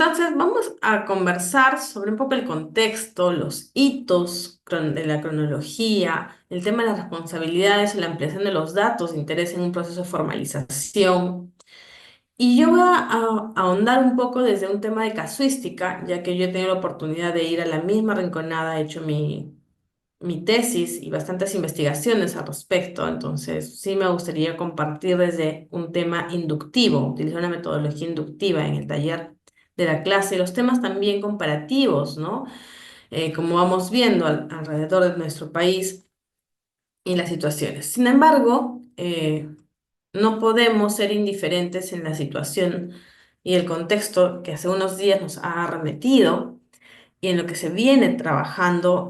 Entonces, vamos a conversar sobre un poco el contexto, los hitos de la cronología, el tema de las responsabilidades y la ampliación de los datos de interés en un proceso de formalización. Y yo voy a ahondar un poco desde un tema de casuística, ya que yo he tenido la oportunidad de ir a la misma Rinconada, he hecho mi tesis y bastantes investigaciones al respecto. Entonces, sí me gustaría compartir desde un tema inductivo, utilizar una metodología inductiva en el taller de la clase y los temas también comparativos, ¿no? Como vamos viendo alrededor de nuestro país y las situaciones. Sin embargo, no podemos ser indiferentes en la situación y el contexto que hace unos días nos ha arremetido y en lo que se viene trabajando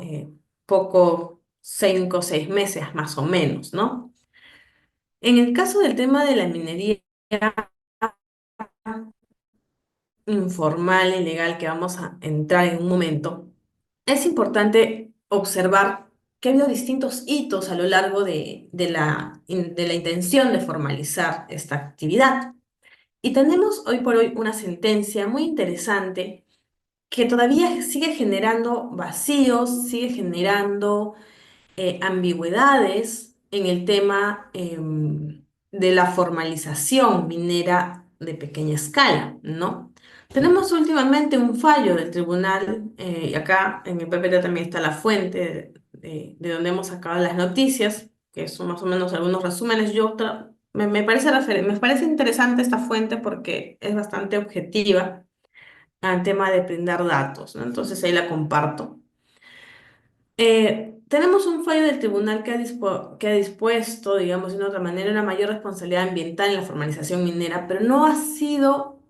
poco, 5 o 6 meses más o menos, ¿no? En el caso del tema de la minería informal y legal que vamos a entrar en un momento, es importante observar que ha habido distintos hitos a lo largo de la intención de formalizar esta actividad. Y tenemos hoy por hoy una sentencia muy interesante que todavía sigue generando vacíos, sigue generando ambigüedades en el tema de la formalización minera de pequeña escala, ¿no? Tenemos últimamente un fallo del tribunal, y acá en el PPT también está la fuente de donde hemos sacado las noticias, que son más o menos algunos resúmenes. Me parece interesante esta fuente porque es bastante objetiva al tema de brindar datos, ¿no? Entonces ahí la comparto. Tenemos un fallo del tribunal que ha dispuesto, digamos, de una otra manera, una mayor responsabilidad ambiental en la formalización minera, pero no ha sido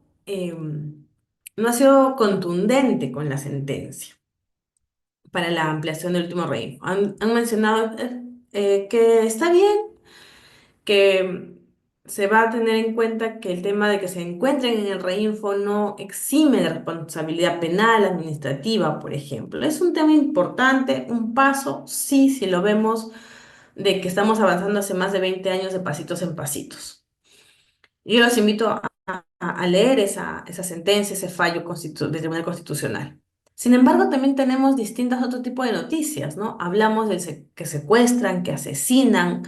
contundente con la sentencia para la ampliación del último rey. Han mencionado que está bien, que se va a tener en cuenta que el tema de que se encuentren en el reinfo no exime de responsabilidad penal, administrativa, por ejemplo. Es un tema importante, un paso, sí, si lo vemos de que estamos avanzando hace más de 20 años de pasitos en pasitos. Yo los invito a leer esa sentencia, ese fallo del Tribunal Constitucional. Sin embargo, también tenemos distintas otro tipo de noticias, ¿no? Hablamos que secuestran, que asesinan,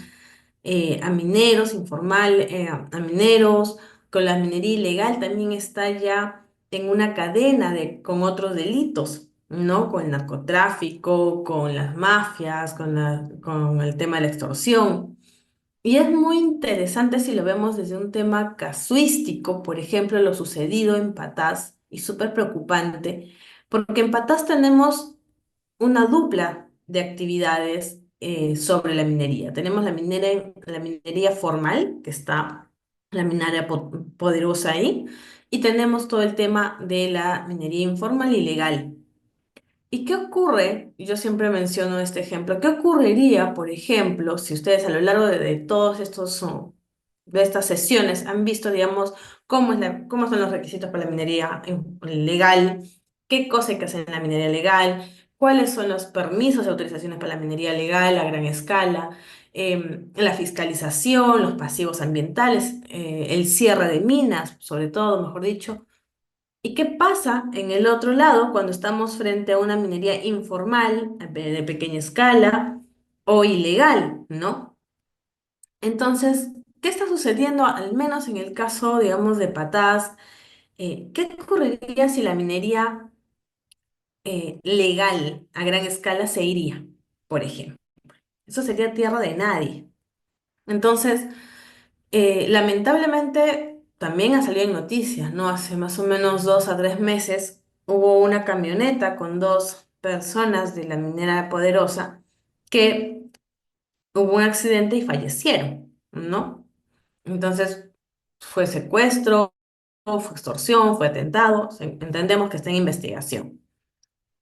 a mineros, a mineros, con la minería ilegal también está ya en una cadena con otros delitos, ¿no? Con el narcotráfico, con las mafias, con el tema de la extorsión. Y es muy interesante si lo vemos desde un tema casuístico, por ejemplo, lo sucedido en Patás, y súper preocupante, porque en Patás tenemos una dupla de actividades sobre la minería. Tenemos la minería formal, que está la minería poderosa ahí, y tenemos todo el tema de la minería informal y legal. ¿Y qué ocurre? Yo siempre menciono este ejemplo. ¿Qué ocurriría, por ejemplo, si ustedes a lo largo de todos de estas sesiones han visto, digamos, cómo son los requisitos para la minería legal, qué cosa hay que hacer en la minería legal, cuáles son los permisos y autorizaciones para la minería legal a gran escala, la fiscalización, los pasivos ambientales, el cierre de minas, sobre todo, mejor dicho? ¿Y qué pasa en el otro lado cuando estamos frente a una minería informal, de pequeña escala o ilegal, ¿no? Entonces, ¿qué está sucediendo, al menos en el caso, digamos, de Patás? ¿Qué ocurriría si la minería legal a gran escala se iría, por ejemplo? Eso sería tierra de nadie. Entonces, lamentablemente también ha salido en noticias, ¿no? Hace más o menos 2 a 3 meses hubo una camioneta con dos personas de la minera Poderosa que hubo un accidente y fallecieron, ¿no? Entonces fue secuestro, fue extorsión, fue atentado, entendemos que está en investigación.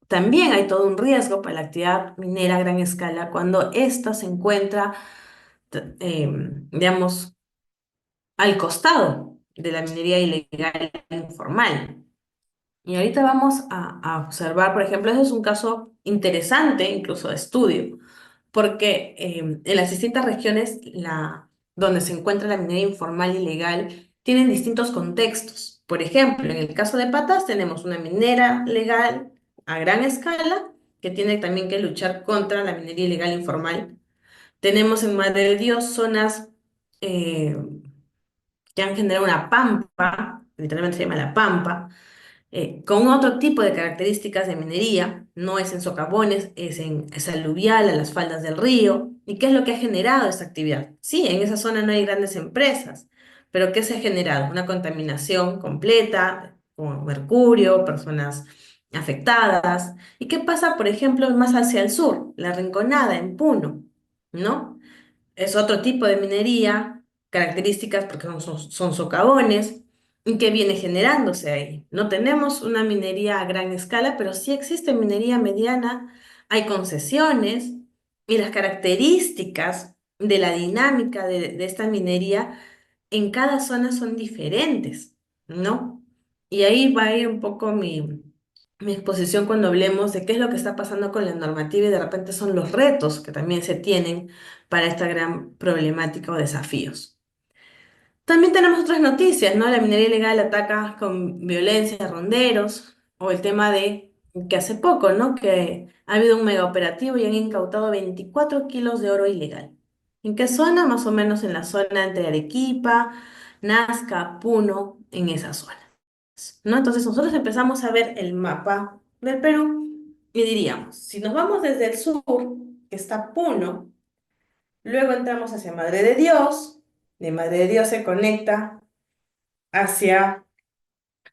También hay todo un riesgo para la actividad minera a gran escala cuando ésta se encuentra, digamos, al costado de la minería ilegal e informal. Y ahorita vamos a observar, por ejemplo, ese es un caso interesante, incluso de estudio, porque en las distintas regiones donde se encuentra la minería informal ilegal, tienen distintos contextos. Por ejemplo, en el caso de Patas tenemos una minera legal a gran escala que tiene también que luchar contra la minería ilegal informal. Tenemos en Madre de Dios zonas eh, que han generado una pampa, literalmente se llama la pampa, con otro tipo de características de minería, no es en socavones, es aluvial, a las faldas del río. ¿Y qué es lo que ha generado esta actividad? Sí, en esa zona no hay grandes empresas, pero ¿qué se ha generado? Una contaminación completa, con mercurio, personas afectadas. ¿Y qué pasa, por ejemplo, más hacia el sur? La Rinconada, en Puno, ¿no? Es otro tipo de minería, características porque son socavones, y que viene generándose ahí. No tenemos una minería a gran escala, pero sí existe minería mediana, hay concesiones y las características de la dinámica de esta minería en cada zona son diferentes, ¿no? Y ahí va a ir un poco mi exposición cuando hablemos de qué es lo que está pasando con la normativa y de repente son los retos que también se tienen para esta gran problemática o desafíos. También tenemos otras noticias, ¿no? La minería ilegal ataca con violencia a ronderos, o el tema de que hace poco, ¿no? Que ha habido un mega operativo y han incautado 24 kilos de oro ilegal. ¿En qué zona? Más o menos en la zona entre Arequipa, Nazca, Puno, en esa zona, ¿no? Entonces nosotros empezamos a ver el mapa del Perú y diríamos, si nos vamos desde el sur, que está Puno, luego entramos hacia Madre de Dios, de Madre de Dios se conecta hacia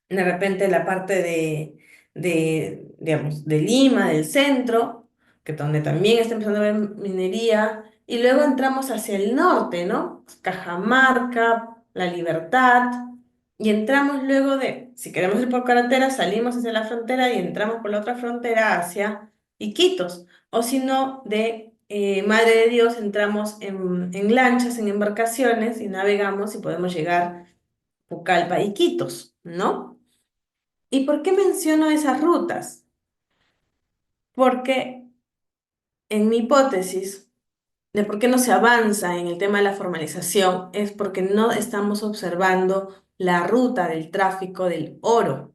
de repente la parte digamos, de Lima, del centro, que donde también está empezando a haber minería, y luego entramos hacia el norte, ¿no? Cajamarca, La Libertad, y entramos luego si queremos ir por carretera, salimos hacia la frontera y entramos por la otra frontera hacia Iquitos, o si no, de Madre de Dios entramos en lanchas, en embarcaciones, y navegamos y podemos llegar a Pucallpa, Iquitos, ¿no? ¿Y por qué menciono esas rutas? Porque en mi hipótesis de por qué no se avanza en el tema de la formalización es porque no estamos observando la ruta del tráfico del oro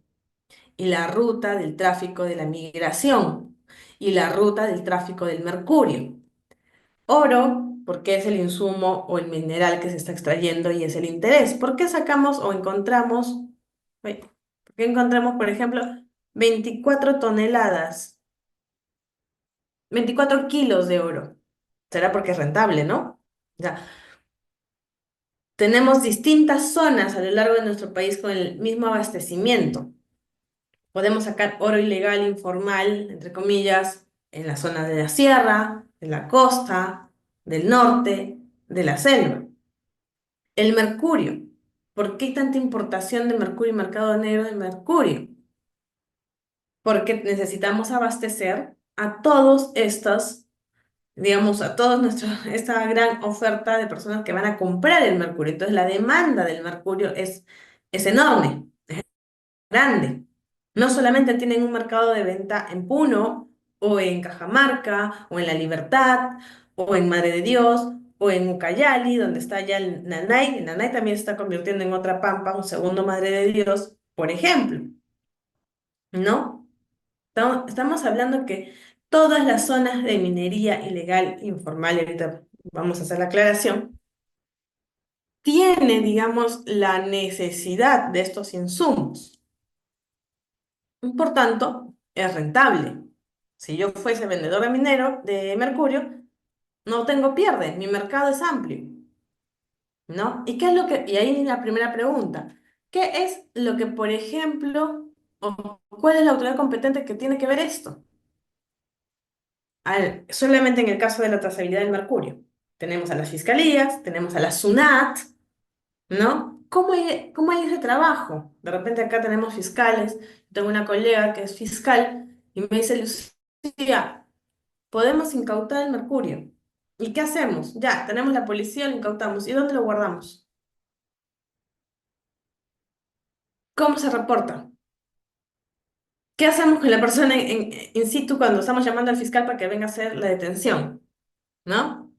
y la ruta del tráfico de la migración y la ruta del tráfico del mercurio. Oro, porque es el insumo o el mineral que se está extrayendo y es el interés. ¿Por qué sacamos o encontramos, por qué encontramos, por ejemplo, 24 toneladas 24 kilos de oro? Será porque es rentable, ¿no? O sea, tenemos distintas zonas a lo largo de nuestro país con el mismo abastecimiento. Podemos sacar oro ilegal, informal, entre comillas, en la zona de la sierra, de la costa, del norte, de la selva. El mercurio. ¿Por qué hay tanta importación de mercurio y mercado negro de mercurio? Porque necesitamos abastecer a todos estos, digamos, a toda esta gran oferta de personas que van a comprar el mercurio. Entonces la demanda del mercurio es enorme, grande. No solamente tienen un mercado de venta en Puno, o en Cajamarca, o en La Libertad, o en Madre de Dios, o en Ucayali, donde está ya el Nanay. El Nanay también se está convirtiendo en otra pampa, un segundo Madre de Dios, por ejemplo, ¿no? Estamos hablando que todas las zonas de minería ilegal, informal, y ahorita vamos a hacer la aclaración, tiene, digamos, la necesidad de estos insumos. Por tanto, es rentable. Si yo fuese vendedor de minero de mercurio, no tengo pierde, mi mercado es amplio, ¿no? ¿Y qué es lo que, y ahí la primera pregunta, ¿qué es lo que, por ejemplo, o cuál es la autoridad competente que tiene que ver esto? Solamente en el caso de la trazabilidad del mercurio. Tenemos a las fiscalías, tenemos a la SUNAT, ¿no? ¿Cómo hay ese trabajo? De repente acá tenemos fiscales, tengo una colega que es fiscal y me dice, Lucía, podemos incautar el mercurio. ¿Y qué hacemos? Ya, tenemos la policía, lo incautamos. ¿Y dónde lo guardamos? ¿Cómo se reporta? ¿Qué hacemos con la persona in situ cuando estamos llamando al fiscal para que venga a hacer la detención? ¿No?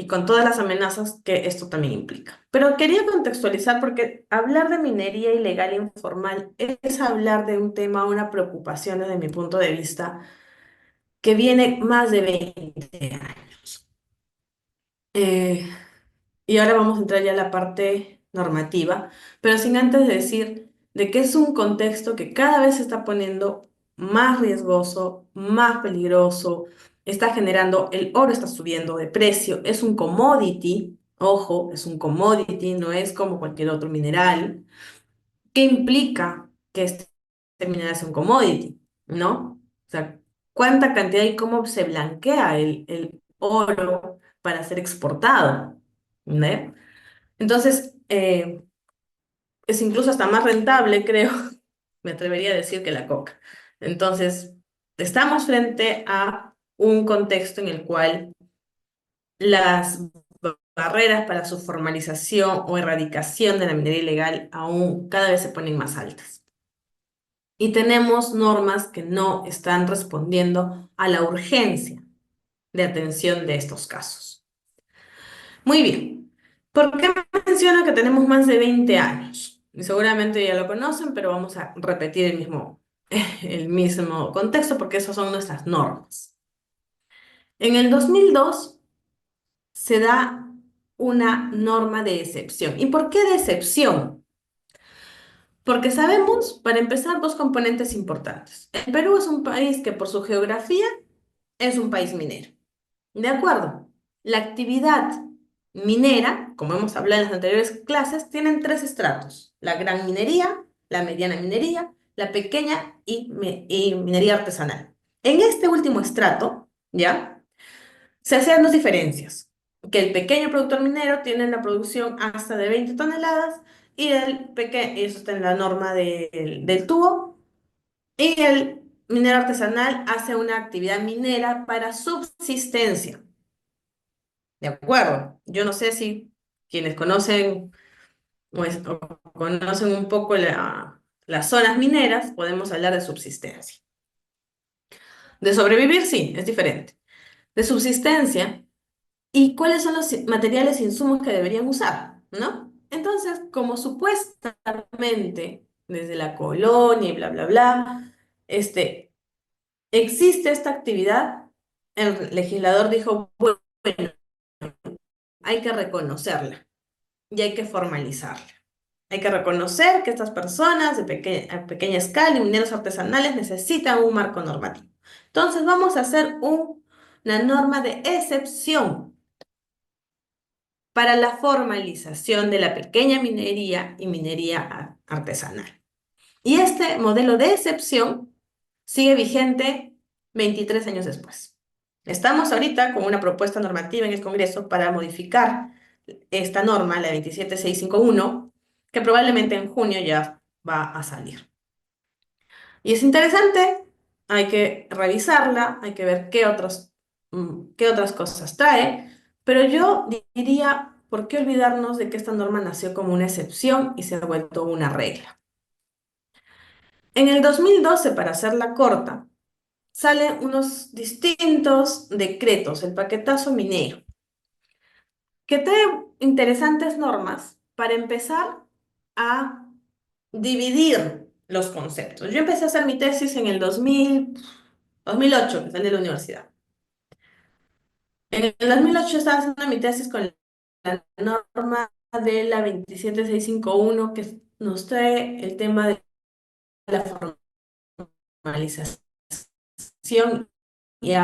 y con todas las amenazas que esto también implica. Pero quería contextualizar porque hablar de minería ilegal e informal es hablar de un tema, una preocupación desde mi punto de vista, que viene más de 20 años. Eh, y ahora vamos a entrar ya a la parte normativa, pero sin antes decir de que es un contexto que cada vez se está poniendo más riesgoso, más peligroso, está generando, el oro está subiendo de precio, es un commodity, ojo, es un commodity, no es como cualquier otro mineral. ¿Qué implica que este mineral sea un commodity? ¿No? O sea, ¿cuánta cantidad y cómo se blanquea el oro para ser exportado? ¿No? Entonces, es incluso hasta más rentable, creo, me atrevería a decir, que la coca. Entonces, estamos frente a un contexto en el cual las barreras para su formalización o erradicación de la minería ilegal aún cada vez se ponen más altas. Y tenemos normas que no están respondiendo a la urgencia de atención de estos casos. Muy bien. ¿Por qué menciono que tenemos más de 20 años? Y seguramente ya lo conocen, pero vamos a repetir el mismo contexto porque esas son nuestras normas. En el 2002 se da una norma de excepción. ¿Y por qué de excepción? Porque sabemos, para empezar, dos componentes importantes. El Perú es un país que por su geografía es un país minero. De acuerdo. La actividad minera, como hemos hablado en las anteriores clases, tienen tres estratos: la gran minería, la mediana minería, la pequeña y minería artesanal. En este último estrato, ¿ya? Se hacen dos diferencias: que el pequeño productor minero tiene la producción hasta de 20 toneladas y eso está en la norma del tubo, y el minero artesanal hace una actividad minera para subsistencia. ¿De acuerdo? Yo no sé si quienes conocen o conocen un poco las zonas mineras, podemos hablar de subsistencia. De sobrevivir, sí, es diferente. De subsistencia, ¿y cuáles son los materiales e insumos que deberían usar? ¿No? Entonces, como supuestamente desde la colonia y bla, bla, bla, existe esta actividad, el legislador dijo, bueno, hay que reconocerla y hay que formalizarla. Hay que reconocer que estas personas a pequeña escala y mineros artesanales necesitan un marco normativo. Entonces vamos a hacer una norma de excepción para la formalización de la pequeña minería y minería artesanal. Y este modelo de excepción sigue vigente 23 años después. Estamos ahorita con una propuesta normativa en el Congreso para modificar esta norma, la 27651, que probablemente en junio ya va a salir. Y es interesante, hay que revisarla, hay que ver qué otras cosas trae, pero yo diría, ¿por qué olvidarnos de que esta norma nació como una excepción y se ha vuelto una regla? En el 2012, para hacerla corta, salen unos distintos decretos, el paquetazo minero, que trae interesantes normas para empezar a dividir los conceptos. Yo empecé a hacer mi tesis en el 2008, que salí de la universidad. En el 2008 estaba haciendo mi tesis con la norma de la 27651, que nos trae el tema de la formalización, y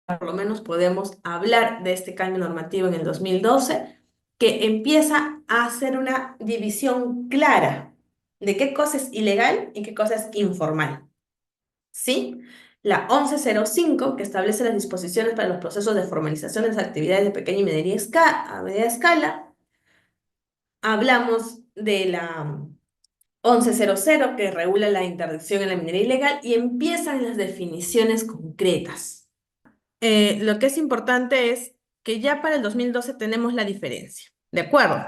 por lo menos podemos hablar de este cambio normativo en el 2012, que empieza a hacer una división clara de qué cosa es ilegal y qué cosa es informal. ¿Sí? La 1105, que establece las disposiciones para los procesos de formalización de las actividades de pequeña y a media escala. Hablamos de la 1100, que regula la interdicción en la minería ilegal, y empiezan las definiciones concretas. Lo que es importante es que ya para el 2012 tenemos la diferencia, ¿de acuerdo?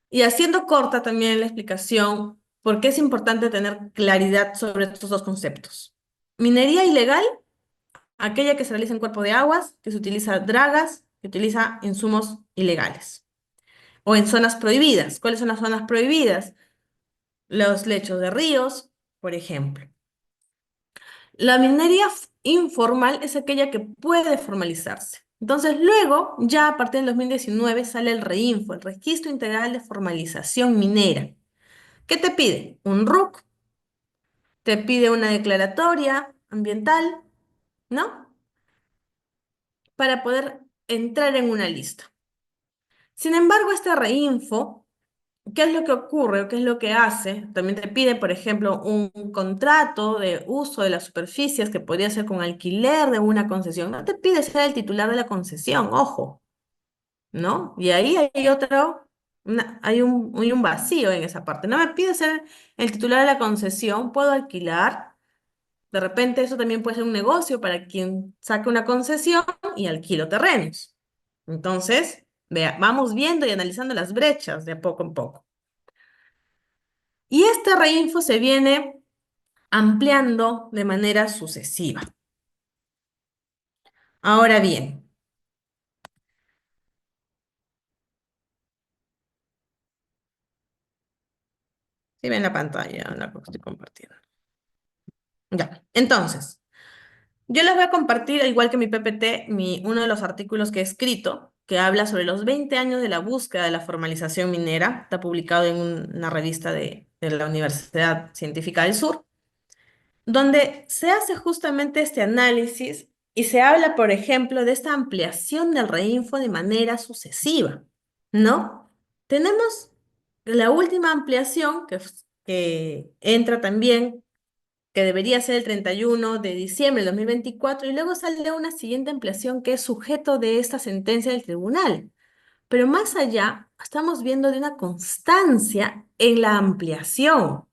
Y haciendo corta también la explicación, ¿por qué es importante tener claridad sobre estos dos conceptos? Minería ilegal, aquella que se realiza en cuerpo de aguas, que se utiliza dragas, que utiliza insumos ilegales o en zonas prohibidas. ¿Cuáles son las zonas prohibidas? Los lechos de ríos, por ejemplo. La minería informal es aquella que puede formalizarse. Entonces, luego, ya a partir del 2019, sale el REINFO, el Registro Integral de Formalización Minera. ¿Qué te pide? Un RUC, te pide una declaratoria ambiental, ¿no? Para poder entrar en una lista. Sin embargo, este REINFO, ¿qué es lo que ocurre o qué es lo que hace? También te pide, por ejemplo, un contrato de uso de las superficies que podría ser con alquiler de una concesión. No te pide ser el titular de la concesión, ojo, ¿no? Y ahí hay otro, hay un vacío en esa parte. No me pide ser el titular de la concesión, puedo alquilar. De repente eso también puede ser un negocio para quien saque una concesión y alquilo terrenos. Entonces, vea, vamos viendo y analizando las brechas de a poco en poco. Y este reinfo se viene ampliando de manera sucesiva. Ahora bien, si ven la pantalla, la que estoy compartiendo. Ya, entonces, yo les voy a compartir, al igual que mi PPT, uno de los artículos que he escrito, que habla sobre los 20 años de la búsqueda de la formalización minera. Está publicado en una revista de la Universidad Científica del Sur, donde se hace justamente este análisis y se habla, por ejemplo, de esta ampliación del reinfo de manera sucesiva, ¿no? Tenemos la última ampliación que entra también, que debería ser el 31 de diciembre de 2024, y luego sale una siguiente ampliación que es sujeto de esta sentencia del tribunal. Pero más allá, estamos viendo de una constancia en la ampliación.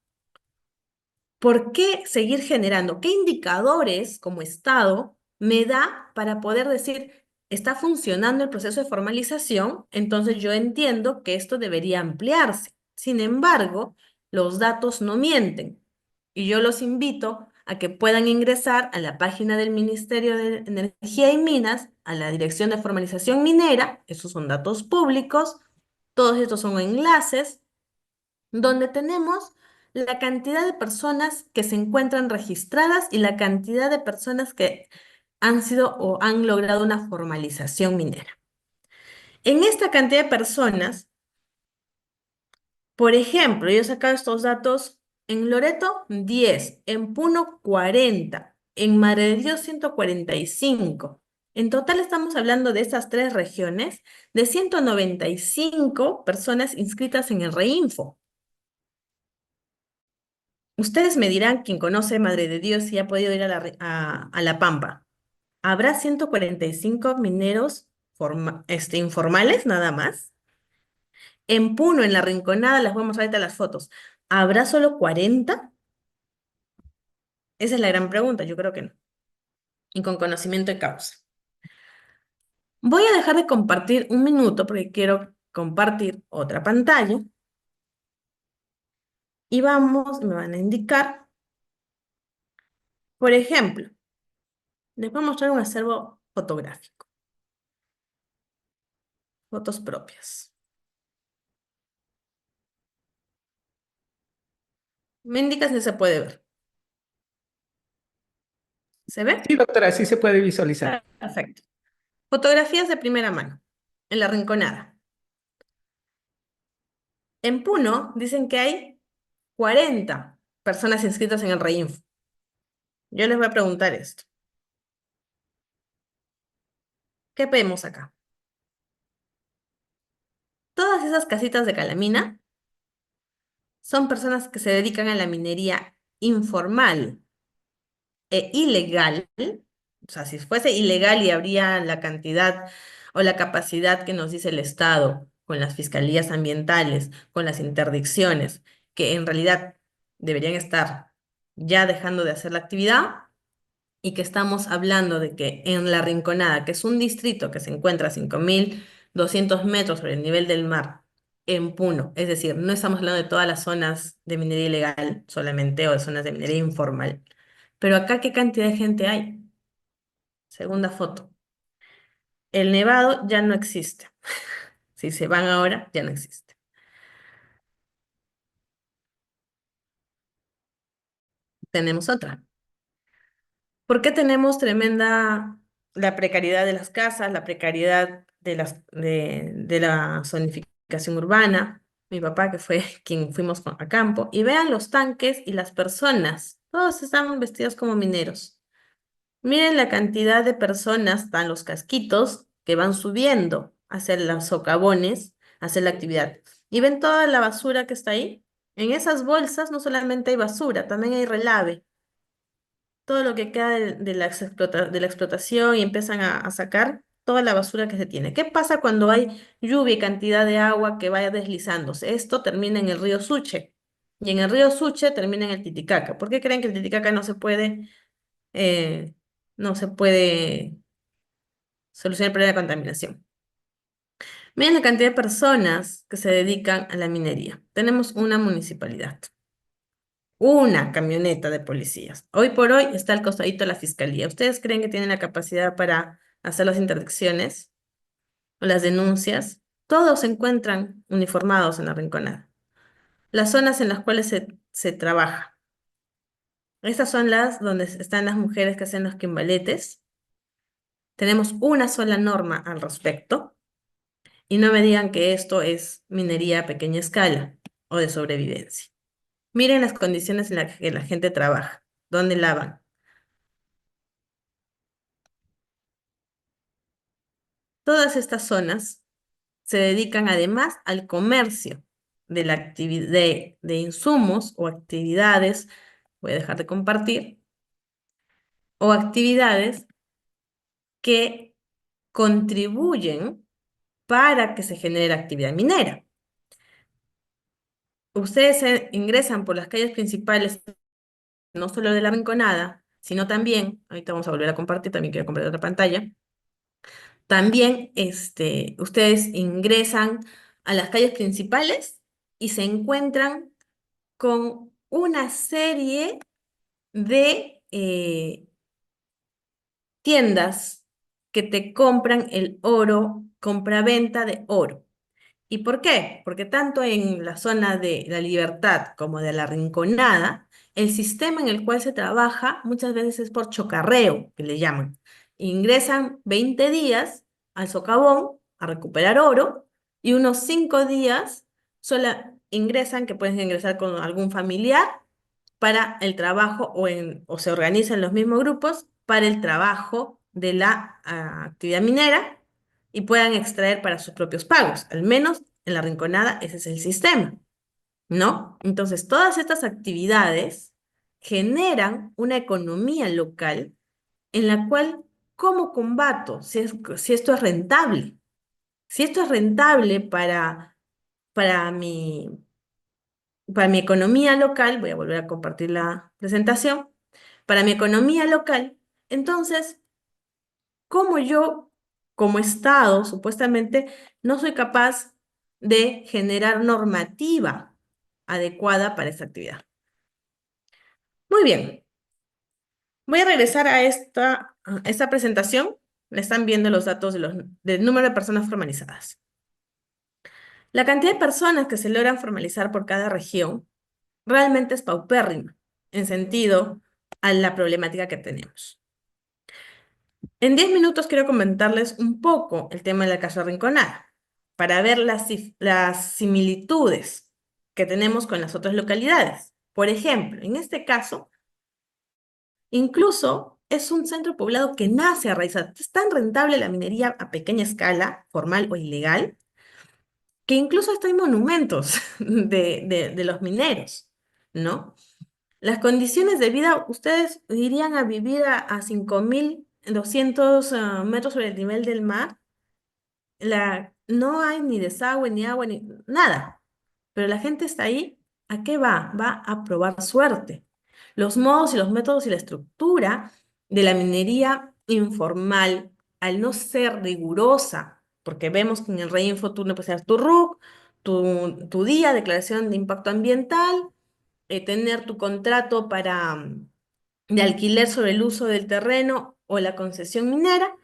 ¿Por qué seguir generando? ¿Qué indicadores como Estado me da para poder decir, está funcionando el proceso de formalización? Entonces yo entiendo que esto debería ampliarse. Sin embargo, los datos no mienten. Y yo los invito a que puedan ingresar a la página del Ministerio de Energía y Minas, a la Dirección de Formalización Minera, esos son datos públicos, todos estos son enlaces donde tenemos la cantidad de personas que se encuentran registradas y la cantidad de personas que han sido o han logrado una formalización minera. En esta cantidad de personas, por ejemplo, yo he sacado estos datos en Loreto 10, en Puno 40, en Madre de Dios 145. En total estamos hablando de estas tres regiones de 195 personas inscritas en el REINFO. Ustedes me dirán, quien conoce Madre de Dios y ha podido ir a a La Pampa, ¿habrá 145 mineros informales nada más? En Puno, en La Rinconada, les voy a mostrar ahorita las fotos. ¿Habrá solo 40? Esa es la gran pregunta, yo creo que no. Y con conocimiento de causa. Voy a dejar de compartir un minuto porque quiero compartir otra pantalla. Y vamos, me van a indicar, por ejemplo, les voy a mostrar un acervo fotográfico, fotos propias. Me indica si se puede ver. ¿Se ve? Sí, doctora, sí se puede visualizar. Perfecto. Fotografías de primera mano, en La Rinconada. En Puno dicen que hay 40 personas inscritas en el REINFO. Yo les voy a preguntar esto. ¿Qué vemos acá? Todas esas casitas de calamina son personas que se dedican a la minería informal e ilegal. O sea, si fuese ilegal y habría la cantidad o la capacidad que nos dice el Estado, con las fiscalías ambientales, con las interdicciones, que en realidad deberían estar ya dejando de hacer la actividad, y que estamos hablando de que en La Rinconada, que es un distrito que se encuentra a 5.200 metros sobre el nivel del mar, en Puno, es decir, no estamos hablando de todas las zonas de minería ilegal solamente o de zonas de minería informal, pero acá, ¿qué cantidad de gente hay? Segunda foto. El nevado ya no existe. Si se van ahora, ya no existe. Tenemos otra. ¿Por qué tenemos tremenda la precariedad de las casas, la precariedad de la zonificación urbana? Mi papá, que fue quien fuimos a campo, y vean los tanques y las personas. Todos estaban vestidos como mineros. Miren la cantidad de personas, están los casquitos, que van subiendo hacia los socavones, a hacer la actividad. ¿Y ven toda la basura que está ahí? En esas bolsas no solamente hay basura, también hay relave. Todo lo que queda de la explotación y empiezan a sacar toda la basura que se tiene. ¿Qué pasa cuando hay lluvia y cantidad de agua que vaya deslizándose? Esto termina en el río Suche y en el río Suche termina en el Titicaca. ¿Por qué creen que el Titicaca eh, no se puede solucionar el problema de contaminación? Miren la cantidad de personas que se dedican a la minería. Tenemos una municipalidad, una camioneta de policías. Hoy por hoy está al costadito de la fiscalía. ¿Ustedes creen que tienen la capacidad para hacer las interdicciones o las denuncias? Todos se encuentran uniformados en la Rinconada. Las zonas en las cuales se trabaja. Estas son las donde están las mujeres que hacen los quimbaletes. Tenemos una sola norma al respecto. Y no me digan que esto es minería a pequeña escala o de sobrevivencia. Miren las condiciones en las que la gente trabaja, dónde lavan. Todas estas zonas se dedican además al comercio de insumos o actividades, voy a dejar de compartir, o actividades que contribuyen para que se genere actividad minera. Ustedes ingresan por las calles principales, no solo de la Rinconada, sino también, ahorita vamos a volver a compartir, también quiero compartir otra pantalla, también ustedes ingresan a las calles principales y se encuentran con una serie de tiendas que te compran el oro, compra-venta de oro. ¿Y por qué? Porque tanto en la zona de la Libertad como de la Rinconada, el sistema en el cual se trabaja muchas veces es por chocarreo, que le llaman. Ingresan 20 días al socavón a recuperar oro y unos 5 días ingresan, que pueden ingresar con algún familiar para el trabajo o se organizan los mismos grupos para el trabajo de la actividad minera y puedan extraer para sus propios pagos. Al menos en la Rinconada ese es el sistema, ¿no? Entonces, todas estas actividades generan una economía local en la cual, ¿cómo combato si esto es rentable? Si esto es rentable para mi, para mi economía local, voy a volver a compartir la presentación, para mi economía local, entonces, ¿cómo yo, como Estado, supuestamente, no soy capaz de generar normativa adecuada para esta actividad? Muy bien, voy a regresar a esta presentación. Le están viendo los datos del número de personas formalizadas. La cantidad de personas que se logran formalizar por cada región realmente es paupérrima en sentido a la problemática que tenemos. En 10 minutos quiero comentarles un poco el tema de la Casa Rinconada, para ver las similitudes que tenemos con las otras localidades. Por ejemplo, en este caso, incluso es un centro poblado que nace a raíz. Es tan rentable la minería a pequeña escala, formal o ilegal, que incluso hasta hay monumentos de los mineros, ¿no? Las condiciones de vida, ustedes irían a vivir a 5.200 metros sobre el nivel del mar. No hay ni desagüe, ni agua, ni nada. Pero la gente está ahí, ¿a qué va? Va a probar suerte. Los modos y los métodos y la estructura de la minería informal, al no ser rigurosa, porque vemos que en el Reinfo tú no puedes hacer tu RUC, tu día, declaración de impacto ambiental, tener tu contrato de alquiler sobre el uso del terreno o la concesión minera,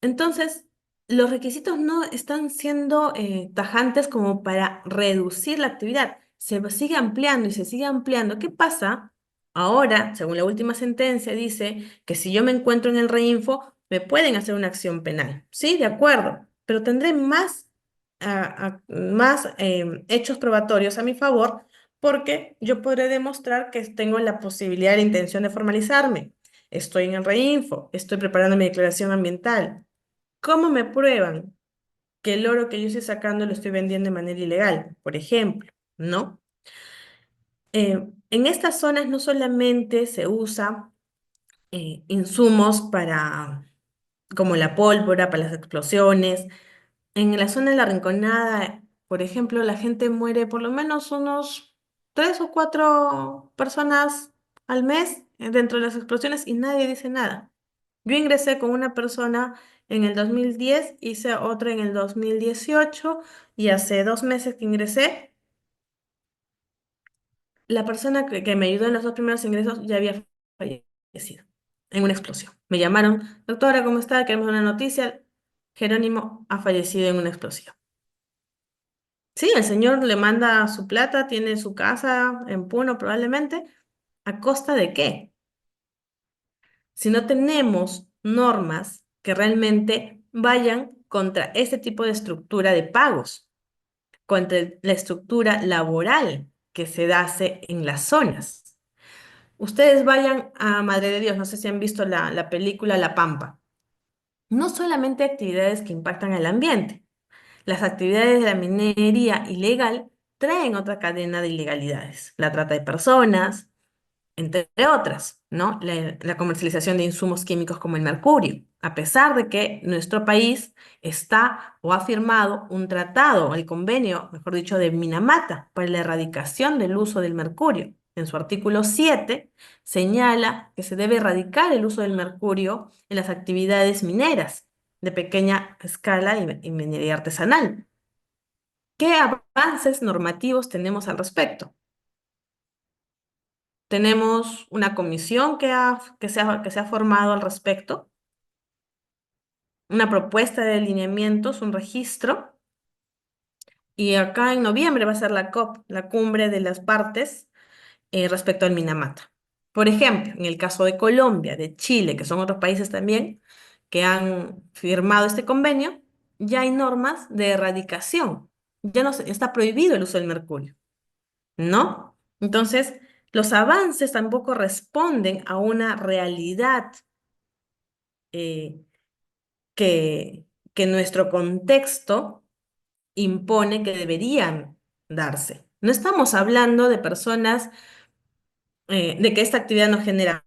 Entonces, los requisitos no están siendo tajantes como para reducir la actividad. Se sigue ampliando y se sigue ampliando. ¿Qué pasa? Ahora, según la última sentencia, dice que si yo me encuentro en el reinfo, me pueden hacer una acción penal. Sí, de acuerdo, pero tendré más, más hechos probatorios a mi favor porque yo podré demostrar que tengo la posibilidad, la intención de formalizarme. Estoy en el reinfo, estoy preparando mi declaración ambiental. ¿Cómo me prueban que el oro que yo estoy sacando lo estoy vendiendo de manera ilegal, por ejemplo? ¿No? En estas zonas no solamente se usa insumos para, como la pólvora, para las explosiones. En la zona de la Rinconada, por ejemplo, la gente muere por lo menos unos 3 o 4 personas al mes dentro de las explosiones y nadie dice nada. Yo ingresé con una persona en el 2010, hice otra en el 2018 y hace 2 meses que ingresé, la persona que me ayudó en los dos primeros ingresos ya había fallecido en una explosión. Me llamaron, doctora, ¿cómo está? Queremos una noticia. Jerónimo ha fallecido en una explosión. Sí, el señor le manda su plata, tiene su casa en Puno probablemente. ¿A costa de qué? Si no tenemos normas que realmente vayan contra este tipo de estructura de pagos, contra la estructura laboral que se hace en las zonas. Ustedes vayan a Madre de Dios, no sé si han visto la película La Pampa. No solamente actividades que impactan al ambiente, las actividades de la minería ilegal traen otra cadena de ilegalidades, la trata de personas, entre otras, ¿no? La comercialización de insumos químicos como el mercurio, a pesar de que nuestro país está o ha firmado un tratado, el convenio, mejor dicho, de Minamata para la erradicación del uso del mercurio. En su artículo 7 señala que se debe erradicar el uso del mercurio en las actividades mineras de pequeña escala y minería artesanal. ¿Qué avances normativos tenemos al respecto? Tenemos una comisión que se ha formado al respecto, una propuesta de lineamientos, un registro, y acá en noviembre va a ser la COP, la cumbre de las partes respecto al Minamata. Por ejemplo, en el caso de Colombia, de Chile, que son otros países también que han firmado este convenio, ya hay normas de erradicación. Ya no está prohibido el uso del mercurio. ¿No? Entonces, los avances tampoco responden a una realidad eh, que, que nuestro contexto impone que deberían darse. No estamos hablando de personas, de que esta actividad no genera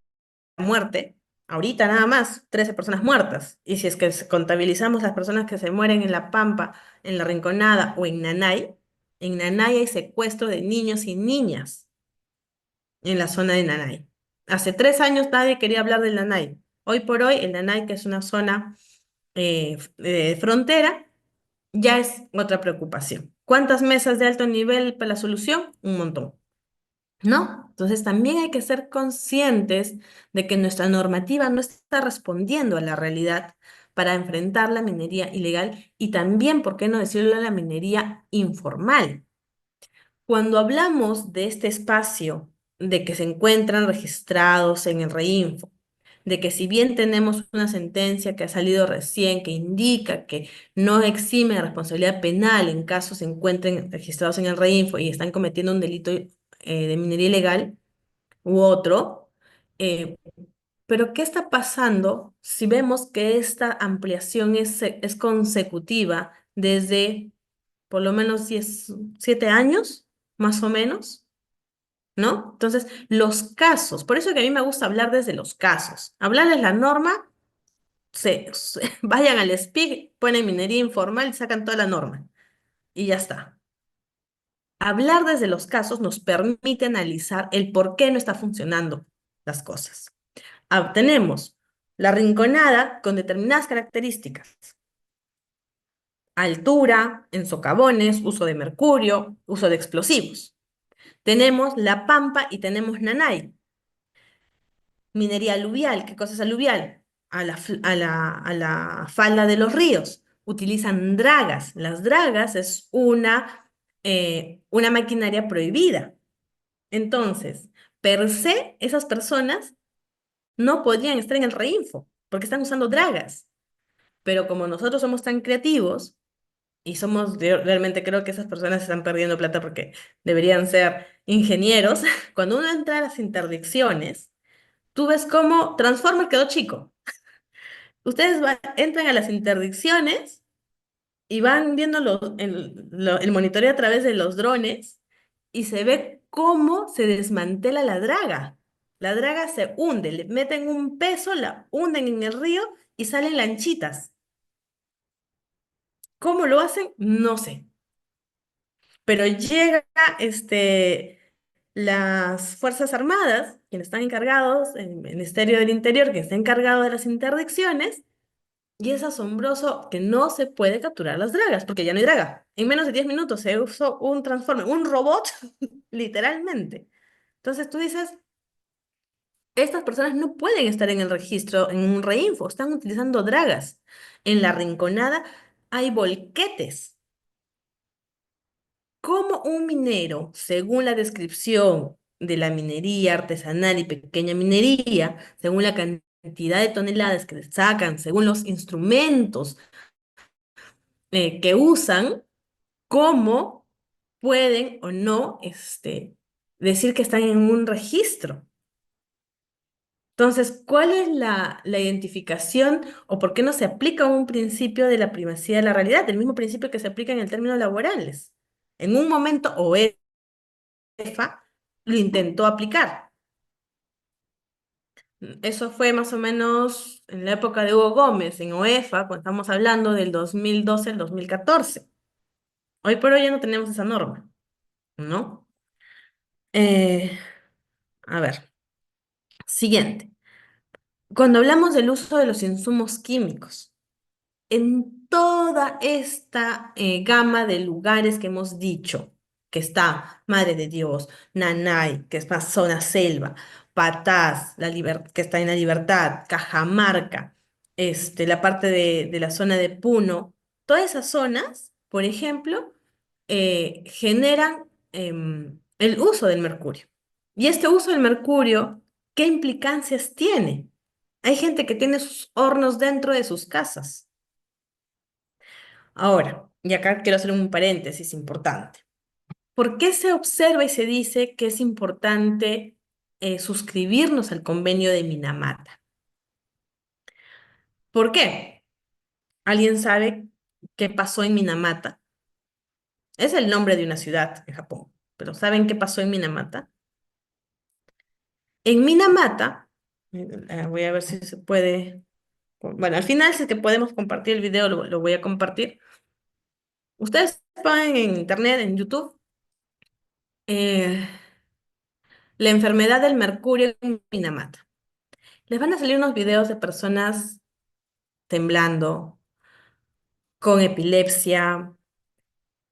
muerte. Ahorita nada más, 13 personas muertas. Y si es que contabilizamos las personas que se mueren en La Pampa, en La Rinconada o en Nanay hay secuestro de niños y niñas en la zona de Nanay. Hace 3 años nadie quería hablar del Nanay. Hoy por hoy, el Nanay, que es una zona de frontera, ya es otra preocupación. ¿Cuántas mesas de alto nivel para la solución? Un montón, ¿no? Entonces también hay que ser conscientes de que nuestra normativa no está respondiendo a la realidad para enfrentar la minería ilegal y también, ¿por qué no decirlo, la minería informal? Cuando hablamos de este espacio, de que se encuentran registrados en el REINFO, de que si bien tenemos una sentencia que ha salido recién que indica que no exime de responsabilidad penal en caso se encuentren registrados en el REINFO y están cometiendo un delito de minería ilegal u otro, eh, pero ¿qué está pasando si vemos que esta ampliación es consecutiva desde por lo menos 7 años, más o menos? ¿No? Entonces, los casos, por eso que a mí me gusta hablar desde los casos. Hablarles la norma, vayan al SPIC, ponen minería informal y sacan toda la norma y ya está. Hablar desde los casos nos permite analizar el por qué no está funcionando las cosas. Tenemos la rinconada con determinadas características: altura, en socavones, uso de mercurio, uso de explosivos. Tenemos la Pampa y tenemos Nanay. Minería aluvial. ¿Qué cosa es aluvial? a la falda de los ríos. Utilizan dragas. Las dragas es una maquinaria prohibida. Entonces, per se, esas personas no podrían estar en el Reinfo porque están usando dragas. Pero como nosotros somos tan creativos y yo realmente creo que esas personas están perdiendo plata porque deberían ser ingenieros, cuando uno entra a las interdicciones, tú ves cómo Transformer quedó chico. Entran a las interdicciones y van viendo el monitoreo a través de los drones y se ve cómo se desmantela la draga. La draga se hunde, le meten un peso, la hunden en el río y salen lanchitas. ¿Cómo lo hacen? No sé. Pero llega las Fuerzas Armadas, quienes están encargados, el Ministerio del Interior, que está encargado de las interdicciones, y es asombroso que no se puede capturar las dragas, porque ya no hay draga. En menos de 10 minutos se usó un transforme, un robot, literalmente. Entonces tú dices, estas personas no pueden estar en el registro, en un reinfo, están utilizando dragas. En la Rinconada hay volquetes. ¿Cómo un minero, según la descripción de la minería artesanal y pequeña minería, según la cantidad de toneladas que sacan, según los instrumentos que usan, cómo pueden o no decir que están en un registro? Entonces, ¿cuál es la identificación o por qué no se aplica un principio de la primacía de la realidad, el mismo principio que se aplica en el término laborales? En un momento, OEFA lo intentó aplicar. Eso fue más o menos en la época de Hugo Gómez, en OEFA, cuando estamos hablando del 2012 al 2014. Hoy por hoy ya no tenemos esa norma, ¿no? Eh, a ver, siguiente. Cuando hablamos del uso de los insumos químicos, en toda esta gama de lugares que hemos dicho, que está Madre de Dios, Nanay, que es más zona selva, Patás, que está en la Libertad, Cajamarca, la parte de la zona de Puno, todas esas zonas, por ejemplo, generan el uso del mercurio. Y este uso del mercurio, ¿qué implicancias tiene? Hay gente que tiene sus hornos dentro de sus casas. Ahora, y acá quiero hacer un paréntesis importante. ¿Por qué se observa y se dice que es importante suscribirnos al convenio de Minamata? ¿Por qué? ¿Alguien sabe qué pasó en Minamata? Es el nombre de una ciudad en Japón, pero ¿saben qué pasó en Minamata? En Minamata, voy a ver si se puede, bueno, al final si es que podemos compartir el video, lo voy a compartir. Ustedes ponen en internet, en YouTube, eh, la enfermedad del mercurio en Minamata. Les van a salir unos videos de personas temblando, con epilepsia,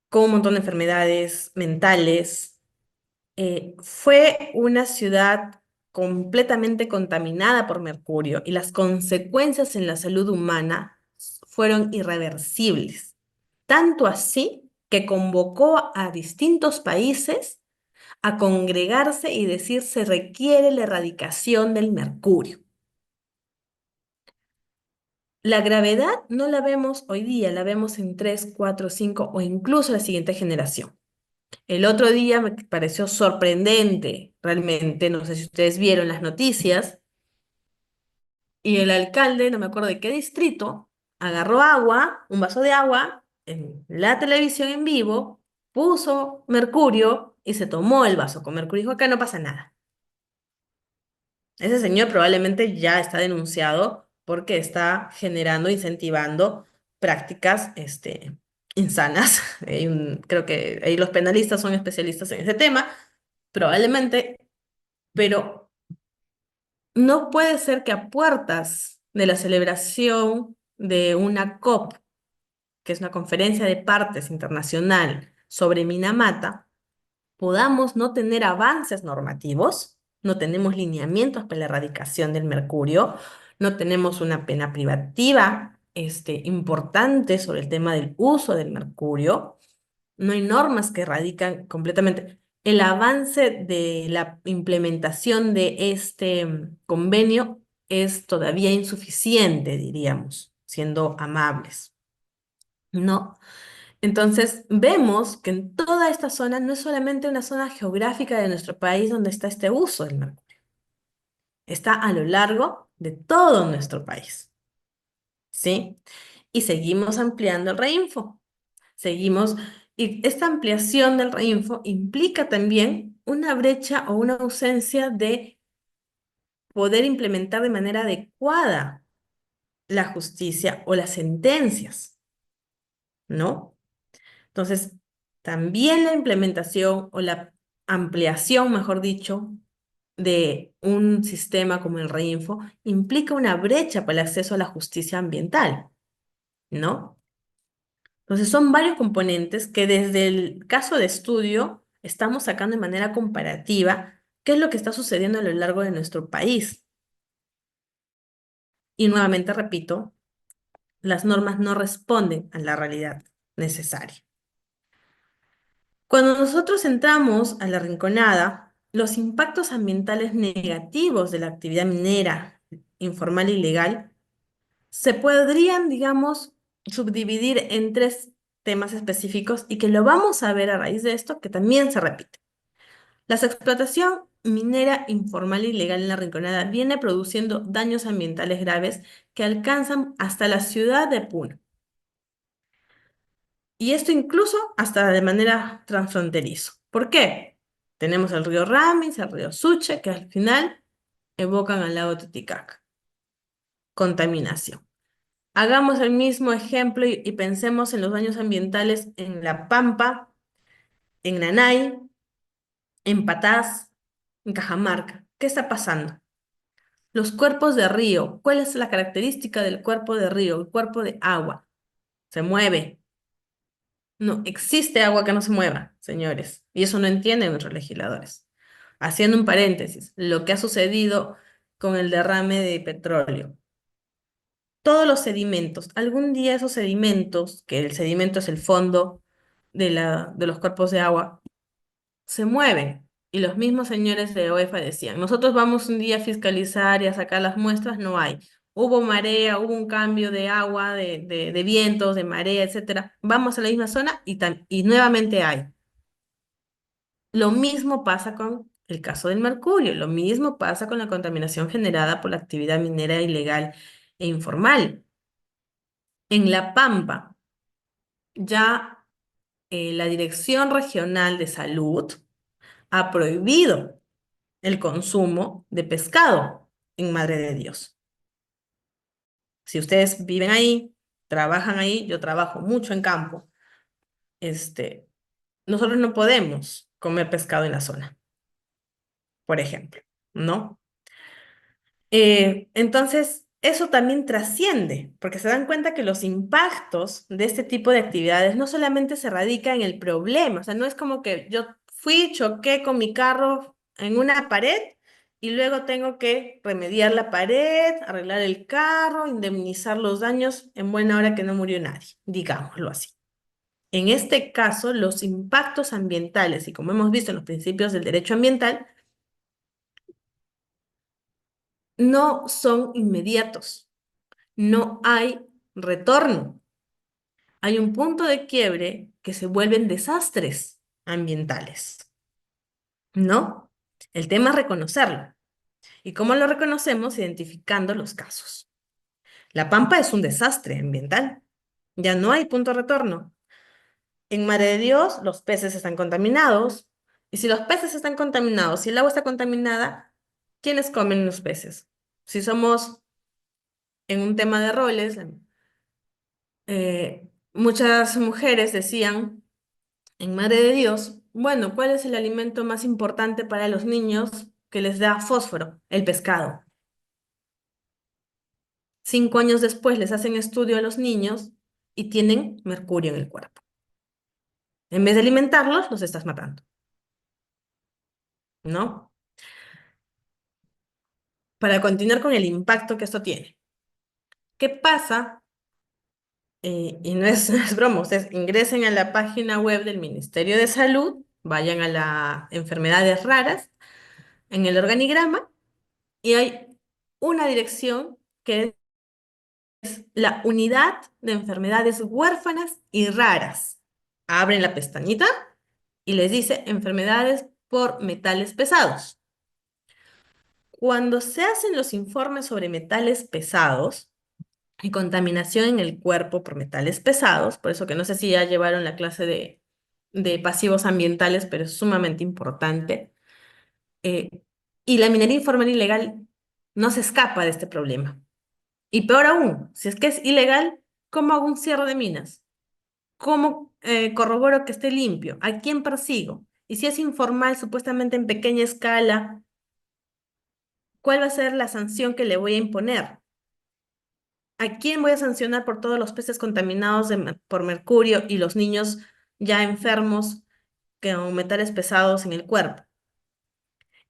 con un montón de enfermedades mentales. Fue una ciudad completamente contaminada por mercurio y las consecuencias en la salud humana fueron irreversibles. Tanto así que convocó a distintos países a congregarse y decir se requiere la erradicación del mercurio. La gravedad no la vemos hoy día, la vemos en 3, 4, 5 o incluso la siguiente generación. El otro día me pareció sorprendente, realmente, no sé si ustedes vieron las noticias, y el alcalde, no me acuerdo de qué distrito, agarró agua, un vaso de agua, en la televisión en vivo, puso mercurio y se tomó el vaso con mercurio y dijo, acá no pasa nada. Ese señor probablemente ya está denunciado porque está generando, incentivando prácticas insanas. Creo que ahí los penalistas son especialistas en ese tema, probablemente, pero no puede ser que a puertas de la celebración de una COP, que es una conferencia de partes internacional sobre Minamata, podamos no tener avances normativos, no tenemos lineamientos para la erradicación del mercurio, no tenemos una pena privativa, importante sobre el tema del uso del mercurio, no hay normas que radican completamente. El avance de la implementación de este convenio es todavía insuficiente, diríamos, siendo amables, ¿no? Entonces, vemos que en toda esta zona no es solamente una zona geográfica de nuestro país donde está este uso del mercurio, está a lo largo de todo nuestro país, ¿sí? Y seguimos ampliando el reinfo, seguimos, y esta ampliación del reinfo implica también una brecha o una ausencia de poder implementar de manera adecuada la justicia o las sentencias, ¿no? Entonces, también la implementación o la ampliación, mejor dicho, de un sistema como el Reinfo implica una brecha para el acceso a la justicia ambiental, ¿no? Entonces, son varios componentes que desde el caso de estudio estamos sacando de manera comparativa qué es lo que está sucediendo a lo largo de nuestro país. Y nuevamente repito, las normas no responden a la realidad necesaria. Cuando nosotros entramos a la Rinconada, los impactos ambientales negativos de la actividad minera informal y ilegal se podrían, digamos, subdividir en tres temas específicos y que lo vamos a ver a raíz de esto, que también se repite. La explotación minera informal y ilegal en la Rinconada viene produciendo daños ambientales graves que alcanzan hasta la ciudad de Puno. Y esto incluso hasta de manera transfronterizo. ¿Por qué? Tenemos el río Ramis, el río Suche, que al final evocan al lago Titicaca. Contaminación. Hagamos el mismo ejemplo y pensemos en los daños ambientales en La Pampa, en Nanay, en Patás, en Cajamarca. ¿Qué está pasando? Los cuerpos de río. ¿Cuál es la característica del cuerpo de río? El cuerpo de agua. Se mueve. No existe agua que no se mueva, señores. Y eso no entienden nuestros legisladores. Haciendo un paréntesis, lo que ha sucedido con el derrame de petróleo. Todos los sedimentos, algún día esos sedimentos, que el sedimento es el fondo de los cuerpos de agua, se mueven. Y los mismos señores de OEFA decían, nosotros vamos un día a fiscalizar y a sacar las muestras, no hay. Hubo marea, hubo un cambio de agua, de vientos, de marea, etcétera. Vamos a la misma zona y nuevamente hay. Lo mismo pasa con el caso del mercurio, lo mismo pasa con la contaminación generada por la actividad minera ilegal e informal. En La Pampa, ya la Dirección Regional de Salud ha prohibido el consumo de pescado en Madre de Dios. Si ustedes viven ahí, trabajan ahí, yo trabajo mucho en campo, este, nosotros no podemos comer pescado en la zona, por ejemplo, ¿no? Entonces, eso también trasciende, porque se dan cuenta que los impactos de este tipo de actividades no solamente se radica en el problema, o sea, no es como que yo fui, choqué con mi carro en una pared y luego tengo que remediar la pared, arreglar el carro, indemnizar los daños en buena hora que no murió nadie, digámoslo así. En este caso, los impactos ambientales, y como hemos visto en los principios del derecho ambiental, no son inmediatos. No hay retorno. Hay un punto de quiebre que se vuelven desastres ambientales, ¿no? El tema es reconocerlo. ¿Y cómo lo reconocemos? Identificando los casos. La Pampa es un desastre ambiental. Ya no hay punto de retorno. En Mar de Dios, los peces están contaminados. Y si los peces están contaminados, si el agua está contaminada, ¿quiénes comen los peces? Si somos en un tema de roles, muchas mujeres decían en Madre de Dios, bueno, ¿cuál es el alimento más importante para los niños que les da fósforo? El pescado. 5 años después les hacen estudio a los niños y tienen mercurio en el cuerpo. En vez de alimentarlos, los estás matando, ¿no? para continuar con el impacto que esto tiene. ¿Qué pasa? Y no es, no es broma, ustedes ingresen a la página web del Ministerio de Salud, vayan a la enfermedades raras, en el organigrama, y hay una dirección que es la Unidad de Enfermedades Huérfanas y Raras. Abren la pestañita y les dice enfermedades por metales pesados. Cuando se hacen los informes sobre metales pesados y contaminación en el cuerpo por metales pesados, por eso que no sé si ya llevaron la clase de pasivos ambientales, pero es sumamente importante, eh, y la minería informal ilegal no se escapa de este problema. Y peor aún, si es que es ilegal, ¿cómo hago un cierre de minas? ¿Cómo corroboro que esté limpio? ¿A quién persigo? Y si es informal, supuestamente en pequeña escala, ¿cuál va a ser la sanción que le voy a imponer? ¿A quién voy a sancionar por todos los peces contaminados por mercurio y los niños ya enfermos con metales pesados en el cuerpo?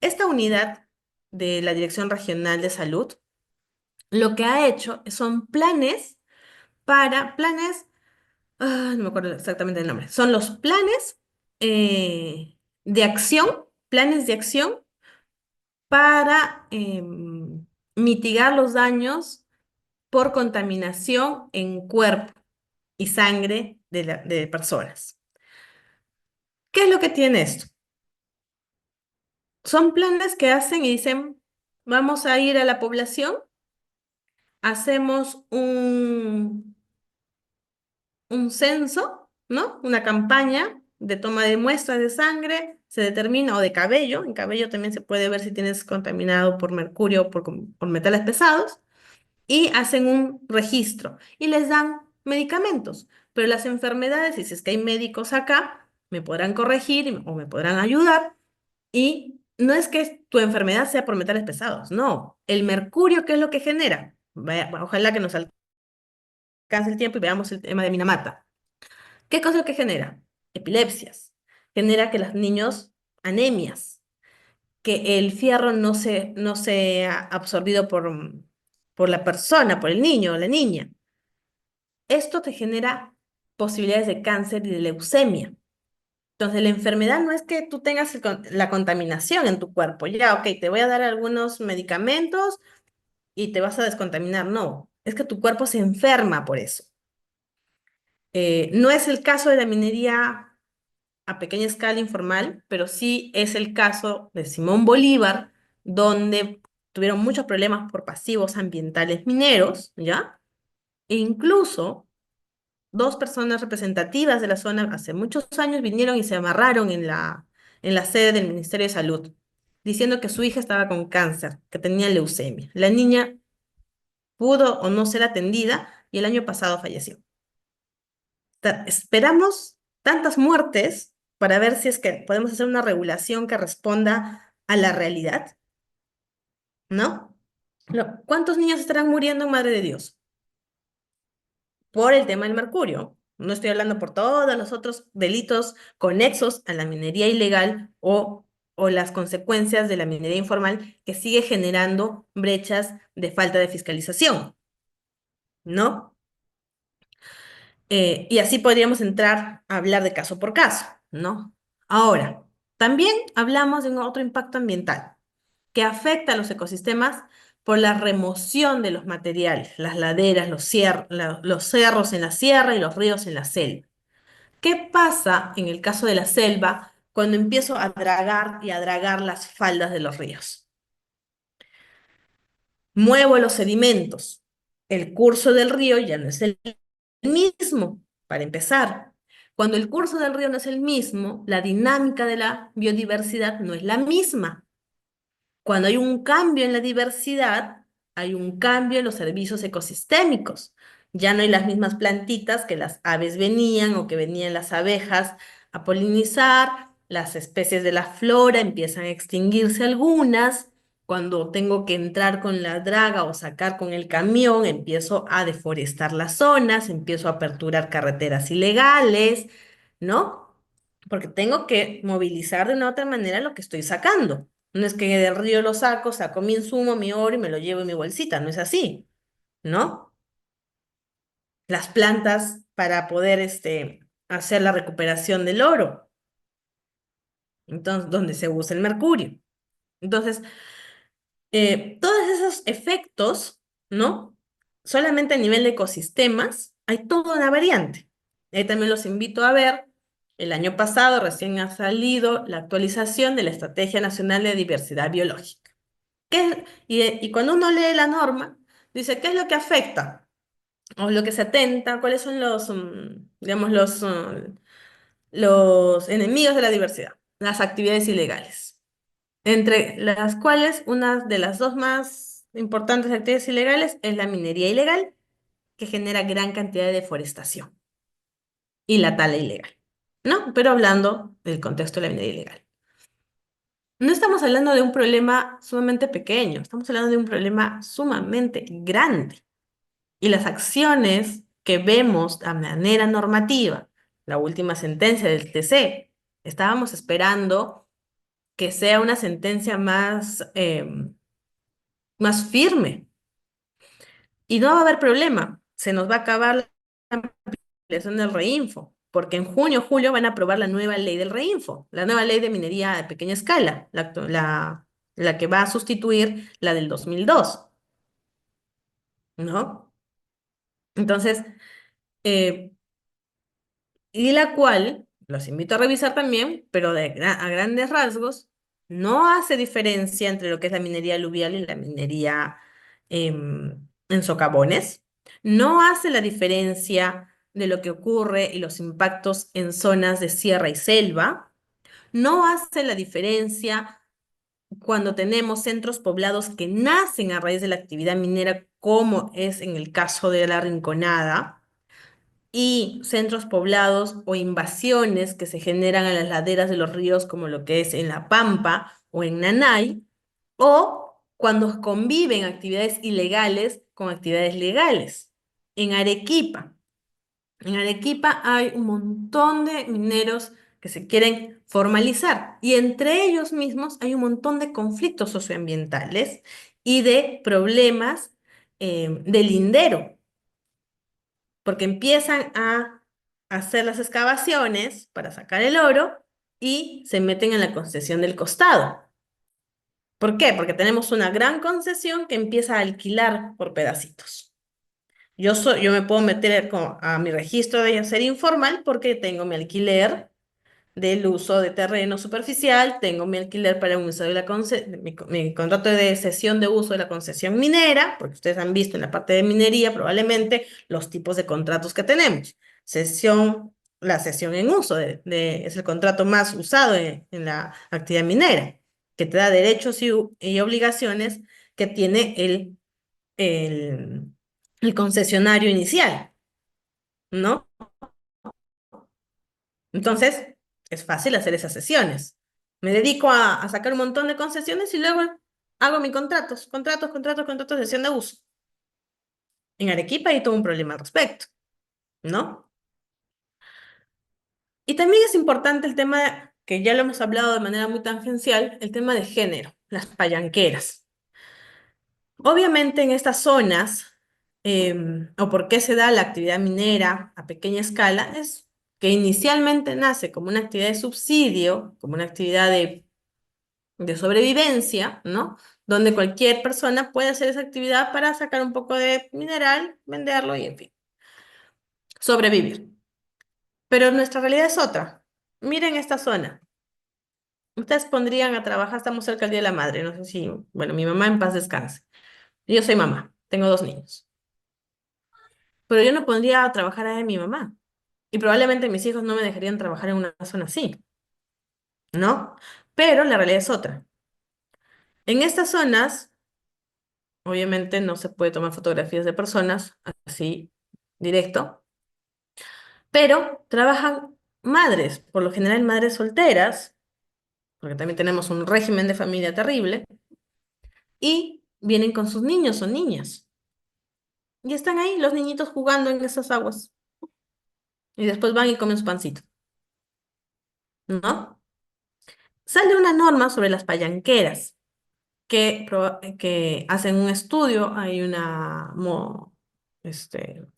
Esta unidad de la Dirección Regional de Salud lo que ha hecho son planes, no me acuerdo exactamente el nombre, son los planes de acción, planes de acción para mitigar los daños por contaminación en cuerpo y sangre de personas. ¿Qué es lo que tiene esto? Son planes que hacen y dicen, vamos a ir a la población, hacemos un censo, ¿no? Una campaña de toma de muestras de sangre, se determina, o de cabello, en cabello también se puede ver si tienes contaminado por mercurio o por metales pesados, y hacen un registro y les dan medicamentos. Pero las enfermedades, y si es que hay médicos acá, me podrán corregir o me podrán ayudar. Y no es que tu enfermedad sea por metales pesados, no. El mercurio, ¿qué es lo que genera? Ojalá que nos alcance el tiempo y veamos el tema de Minamata. ¿Qué cosa es lo que genera? Epilepsias. Genera que los niños anemias, que el fierro no sea absorbido por la persona, por el niño o la niña. Esto te genera posibilidades de cáncer y de leucemia. Entonces, la enfermedad no es que tú tengas la contaminación en tu cuerpo. Ya, ok, te voy a dar algunos medicamentos y te vas a descontaminar. No, es que tu cuerpo se enferma por eso. No es el caso de la minería a pequeña escala informal, pero sí es el caso de Simón Bolívar, donde tuvieron muchos problemas por pasivos ambientales mineros, ¿ya? E incluso dos personas representativas de la zona hace muchos años vinieron y se amarraron en la sede del Ministerio de Salud, diciendo que su hija estaba con cáncer, que tenía leucemia. La niña pudo o no ser atendida y el año pasado falleció. Esperamos tantas muertes para ver si es que podemos hacer una regulación que responda a la realidad, ¿no? ¿Cuántos niños estarán muriendo, Madre de Dios? Por el tema del mercurio. No estoy hablando por todos los otros delitos conexos a la minería ilegal o las consecuencias de la minería informal que sigue generando brechas de falta de fiscalización, ¿no? Y así podríamos entrar a hablar de caso por caso, ¿no? Ahora, también hablamos de un otro impacto ambiental que afecta a los ecosistemas por la remoción de los materiales, las laderas, los cerros en la sierra y los ríos en la selva. ¿Qué pasa en el caso de la selva cuando empiezo a dragar y a dragar las faldas de los ríos? Muevo los sedimentos. El curso del río ya no es el mismo, para empezar. Cuando el curso del río no es el mismo, la dinámica de la biodiversidad no es la misma. Cuando hay un cambio en la diversidad, hay un cambio en los servicios ecosistémicos. Ya no hay las mismas plantitas que las aves venían o que venían las abejas a polinizar, las especies de la flora empiezan a extinguirse algunas. Cuando tengo que entrar con la draga o sacar con el camión, empiezo a deforestar las zonas, empiezo a aperturar carreteras ilegales, ¿no? Porque tengo que movilizar de una u otra manera lo que estoy sacando. No es que del río lo saco, saco mi insumo, mi oro y me lo llevo en mi bolsita, no es así, ¿no? Las plantas para poder hacer la recuperación del oro, entonces, donde se usa el mercurio. Entonces, todos esos efectos, ¿no? Solamente a nivel de ecosistemas, hay toda una variante. Ahí también los invito a ver. El año pasado recién ha salido la actualización de la Estrategia Nacional de Diversidad Biológica. Y cuando uno lee la norma, dice, ¿qué es lo que afecta? O lo que se atenta, cuáles son digamos, los enemigos de la diversidad, las actividades ilegales, entre las cuales una de las dos más importantes actividades ilegales es la minería ilegal, que genera gran cantidad de deforestación, y la tala ilegal, ¿no? Pero hablando del contexto de la minería ilegal. No estamos hablando de un problema sumamente pequeño, estamos hablando de un problema sumamente grande. Y las acciones que vemos de manera normativa, la última sentencia del TC, estábamos esperando que sea una sentencia más firme. Y no va a haber problema, se nos va a acabar la ampliación del Reinfo, porque en junio o julio van a aprobar la nueva ley del Reinfo, la nueva ley de minería de pequeña escala, la que va a sustituir la del 2002, ¿no? Entonces, eh, y la cual, los invito a revisar también, pero a grandes rasgos, no hace diferencia entre lo que es la minería aluvial y la minería en socavones, no hace la diferencia de lo que ocurre y los impactos en zonas de sierra y selva, no hace la diferencia cuando tenemos centros poblados que nacen a raíz de la actividad minera, como es en el caso de la Rinconada, y centros poblados o invasiones que se generan en las laderas de los ríos, como lo que es en La Pampa o en Nanay, o cuando conviven actividades ilegales con actividades legales. En Arequipa, en Arequipa hay un montón de mineros que se quieren formalizar y entre ellos mismos hay un montón de conflictos socioambientales y de problemas de lindero porque empiezan a hacer las excavaciones para sacar el oro y se meten en la concesión del costado. ¿Por qué? Porque tenemos una gran concesión que empieza a alquilar por pedacitos. Yo me puedo meter a mi registro de ser informal porque tengo mi alquiler del uso de terreno superficial, tengo mi alquiler para un uso de mi contrato de cesión de uso de la concesión minera, porque ustedes han visto en la parte de minería probablemente los tipos de contratos que tenemos. La cesión en uso es el contrato más usado en la actividad minera, que te da derechos y obligaciones que tiene el, el concesionario inicial, ¿no? Entonces, es fácil hacer esas sesiones. Me dedico a sacar un montón de concesiones y luego hago mis contratos de sesión de uso. En Arequipa hay todo un problema al respecto, ¿no? Y también es importante el tema, que ya lo hemos hablado de manera muy tangencial, el tema de género, las payanqueras. Obviamente en estas zonas, o por qué se da la actividad minera a pequeña escala, es que inicialmente nace como una actividad de subsidio, como una actividad de sobrevivencia, ¿no? Donde cualquier persona puede hacer esa actividad para sacar un poco de mineral, venderlo y, en fin, sobrevivir. Pero nuestra realidad es otra. Miren esta zona. Ustedes pondrían a trabajar, estamos cerca del Día de la Madre, no sé si, bueno, mi mamá en paz descanse. Yo soy mamá, tengo dos niños. Pero yo no pondría a trabajar a mi mamá. Y probablemente mis hijos no me dejarían trabajar en una zona así, ¿no? Pero la realidad es otra. En estas zonas, obviamente no se puede tomar fotografías de personas así directo, pero trabajan madres, por lo general madres solteras, porque también tenemos un régimen de familia terrible, y vienen con sus niños o niñas. Y están ahí los niñitos jugando en esas aguas. Y después van y comen su pancito, ¿no? sale una norma sobre las payanqueras que hacen un estudio, hay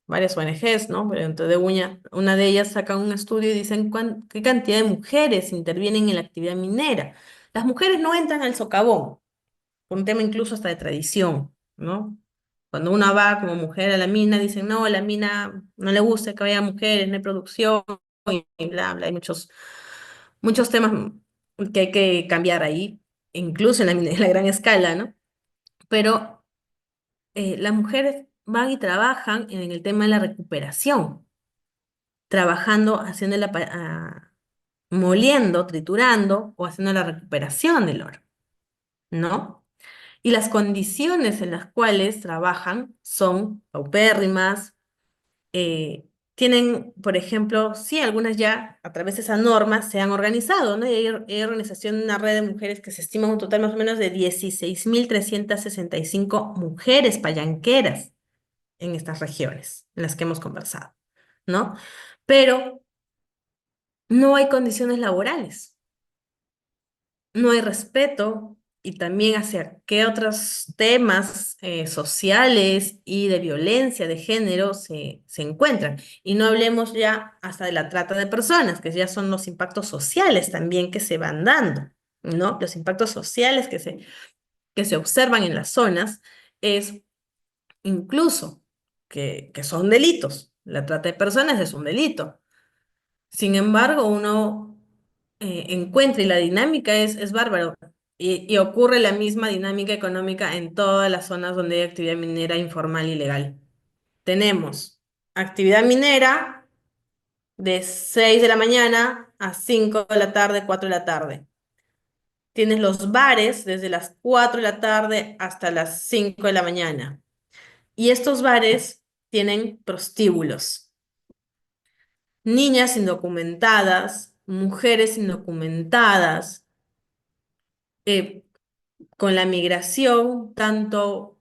varias ONGs, ¿no? Pero dentro de una de ellas sacan un estudio y dicen qué cantidad de mujeres intervienen en la actividad minera. Las mujeres no entran al socavón, por un tema incluso hasta de tradición, ¿no? Cuando uno va como mujer a la mina, dicen, no, a la mina no le gusta que vayan mujeres, no hay producción, y bla, bla, hay muchos temas que hay que cambiar ahí, incluso en en la gran escala, ¿no? Pero las mujeres van y trabajan en el tema de la recuperación, trabajando, moliendo, triturando o haciendo la recuperación del oro, ¿no? Y las condiciones en las cuales trabajan son paupérrimas, tienen, por ejemplo, sí, algunas ya a través de esa norma se han organizado, ¿no? Y hay organización, una red de mujeres que se estima un total más o menos de 16.365 mujeres payanqueras en estas regiones en las que hemos conversado, ¿no? Pero no hay condiciones laborales, no hay respeto y también hacia qué otros temas sociales y de violencia de género se encuentran. Y no hablemos ya hasta de la trata de personas, que ya son los impactos sociales también que se van dando, ¿no? Los impactos sociales que se observan en las zonas es incluso que son delitos. La trata de personas es un delito. Sin embargo, uno encuentra y la dinámica es bárbaro. Y ocurre la misma dinámica económica en todas las zonas donde hay actividad minera informal y legal. Tenemos actividad minera de 6 de la mañana a 5 de la tarde, 4 de la tarde. Tienes los bares desde las 4 de la tarde hasta las 5 de la mañana. Y estos bares tienen prostíbulos, niñas indocumentadas, mujeres indocumentadas, eh, con la migración, tanto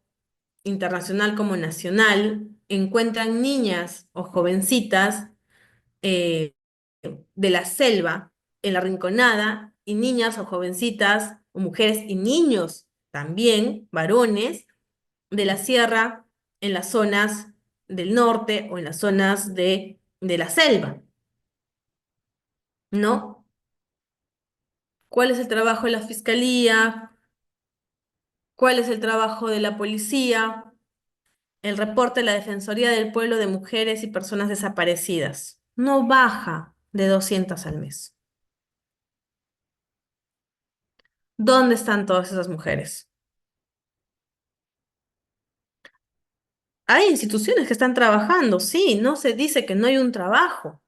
internacional como nacional, encuentran niñas o jovencitas eh, de la selva en la Rinconada y niñas o jovencitas o mujeres y niños también, varones, de la sierra en las zonas del norte o en las zonas de la selva, ¿no? ¿Cuál es el trabajo de la fiscalía? ¿Cuál es el trabajo de la policía? El reporte de la Defensoría del Pueblo de Mujeres y Personas Desaparecidas. No baja de 200 al mes. ¿Dónde están todas esas mujeres? Hay instituciones que están trabajando, sí, no se dice que no hay un trabajo,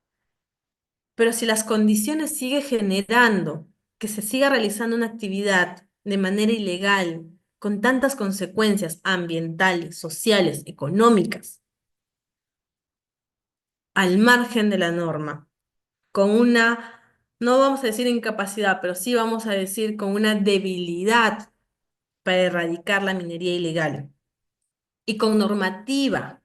pero si las condiciones sigue generando que se siga realizando una actividad de manera ilegal, con tantas consecuencias ambientales, sociales, económicas, al margen de la norma, con una, no vamos a decir incapacidad, pero sí vamos a decir con una debilidad para erradicar la minería ilegal y con normativa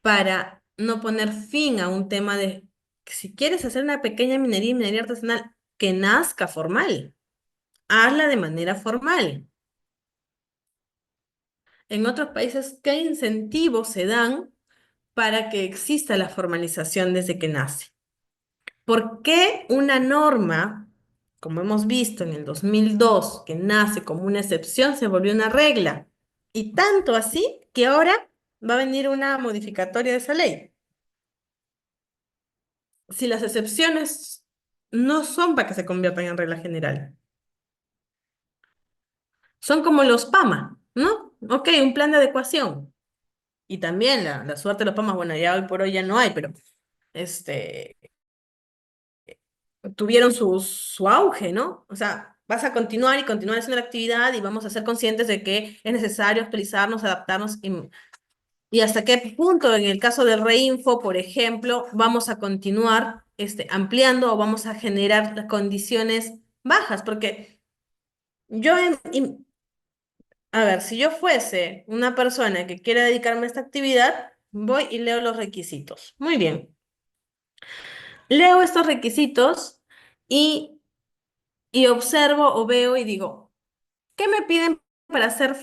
para no poner fin a un tema de que si quieres hacer una pequeña minería y minería artesanal, que nazca formal, hazla de manera formal. En otros países, ¿qué incentivos se dan para que exista la formalización desde que nace? ¿Por qué una norma, como hemos visto en el 2002, que nace como una excepción, se volvió una regla? Y tanto así que ahora va a venir una modificatoria de esa ley. Si las excepciones no son para que se conviertan en regla general, son como los PAMA, ¿no? Ok, un plan de adecuación. Y también la suerte de los PAMA, bueno, ya hoy por hoy ya no hay, pero este, tuvieron su auge, ¿no? O sea, vas a continuar y continuar haciendo la actividad y vamos a ser conscientes de que es necesario actualizarnos, adaptarnos y hasta qué punto en el caso del Reinfo, por ejemplo, vamos a continuar ampliando o vamos a generar las condiciones bajas, porque yo, a ver, si yo fuese una persona que quiere dedicarme a esta actividad, voy y leo los requisitos. Muy bien. Leo estos requisitos y y observo o veo y digo, ¿qué me piden para hacer,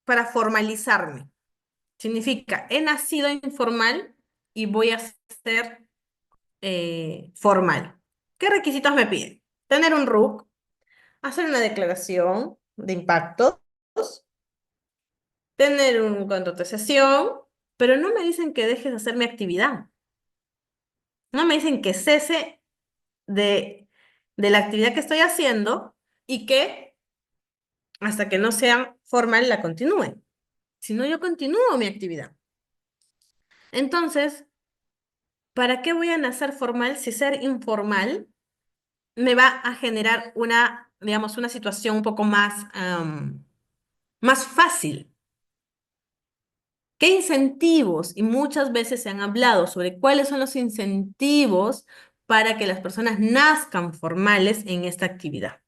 para formalizarme? Significa, he nacido informal y voy a ser formal. ¿Qué requisitos me piden? Tener un RUC, hacer una declaración de impactos, tener un contrato de cesión, pero no me dicen que dejes de hacer mi actividad. No me dicen que cese de la actividad que estoy haciendo y que hasta que no sea formal la continúe. Si no, yo continúo mi actividad. Entonces, ¿para qué voy a nacer formal si ser informal me va a generar una, digamos, una situación un poco más, más fácil? ¿Qué incentivos? Y muchas veces se han hablado sobre cuáles son los incentivos para que las personas nazcan formales en esta actividad.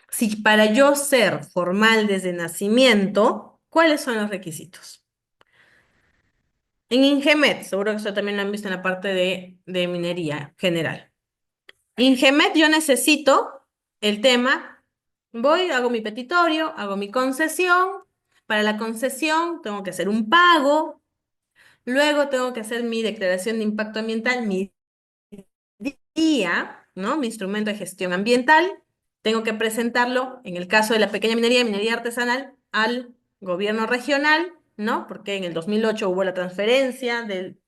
Si para yo ser formal desde nacimiento, ¿cuáles son los requisitos? En Ingemet, seguro que eso también lo han visto en la parte de minería general. Ingemet, yo necesito el tema, voy, hago mi petitorio, hago mi concesión. Para la concesión tengo que hacer un pago, luego tengo que hacer mi declaración de impacto ambiental, mi día, ¿no? Mi instrumento de gestión ambiental. Tengo que presentarlo, en el caso de la pequeña minería, minería artesanal, al gobierno regional, ¿no? Porque en el 2008 hubo la transferencia del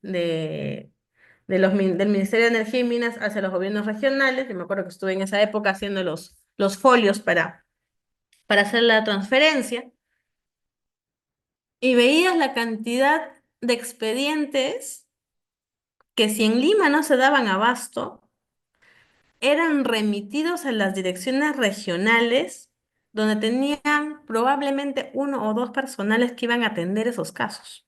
Ministerio de Energía y Minas hacia los gobiernos regionales. Yo me acuerdo que estuve en esa época haciendo los folios para hacer la transferencia y veías la cantidad de expedientes que si en Lima no se daban abasto, eran remitidos a las direcciones regionales donde tenían probablemente uno o dos personales que iban a atender esos casos.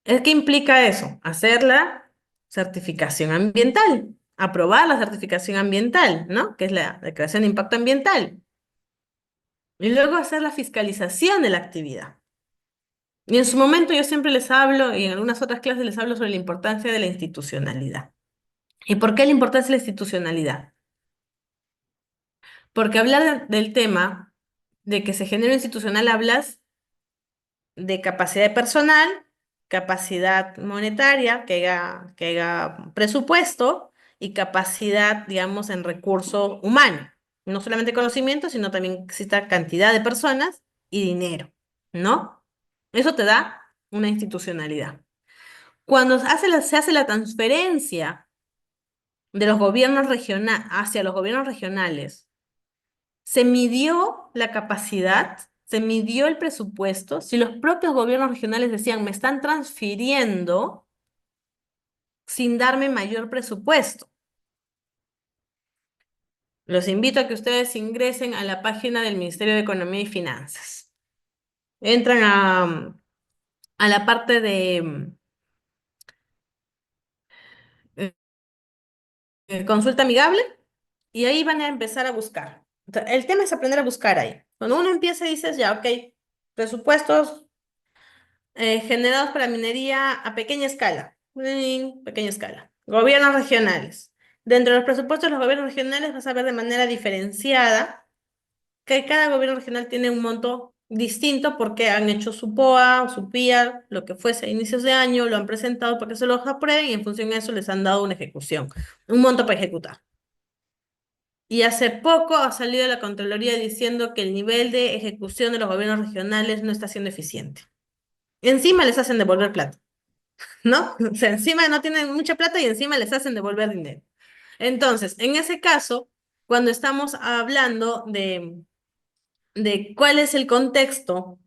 ¿Qué implica eso? Hacer la certificación ambiental, aprobar la certificación ambiental, ¿no? Que es la declaración de impacto ambiental. Y luego hacer la fiscalización de la actividad. Y en su momento yo siempre les hablo, y en algunas otras clases les hablo sobre la importancia de la institucionalidad. ¿Y por qué la importancia de la institucionalidad? Porque hablar del tema de que se genere institucional, hablas de capacidad de personal, capacidad monetaria, que haya presupuesto y capacidad, digamos, en recurso humano. No solamente conocimiento, sino también exista cantidad de personas y dinero, ¿no? Eso te da una institucionalidad. Cuando se hace la transferencia de los gobiernos regionales hacia los gobiernos regionales, se midió la capacidad, se midió el presupuesto. Si los propios gobiernos regionales decían, me están transfiriendo sin darme mayor presupuesto. Los invito a que ustedes ingresen a la página del Ministerio de Economía y Finanzas. Entran a la parte de consulta amigable y ahí van a empezar a buscar. El tema es aprender a buscar ahí. Cuando uno empieza, dices, ya, ok, presupuestos generados para minería a pequeña escala. Pequeña escala. Gobiernos regionales. Dentro de los presupuestos de los gobiernos regionales vas a ver de manera diferenciada que cada gobierno regional tiene un monto distinto porque han hecho su POA o su PIA, lo que fuese a inicios de año, lo han presentado para que se los aprueben y en función de eso les han dado una ejecución, un monto para ejecutar. Y hace poco ha salido la Contraloría diciendo que el nivel de ejecución de los gobiernos regionales no está siendo eficiente. Encima les hacen devolver plata. ¿No? O sea, encima no tienen mucha plata y encima les hacen devolver dinero. Entonces, en ese caso, cuando estamos hablando de cuál es el contexto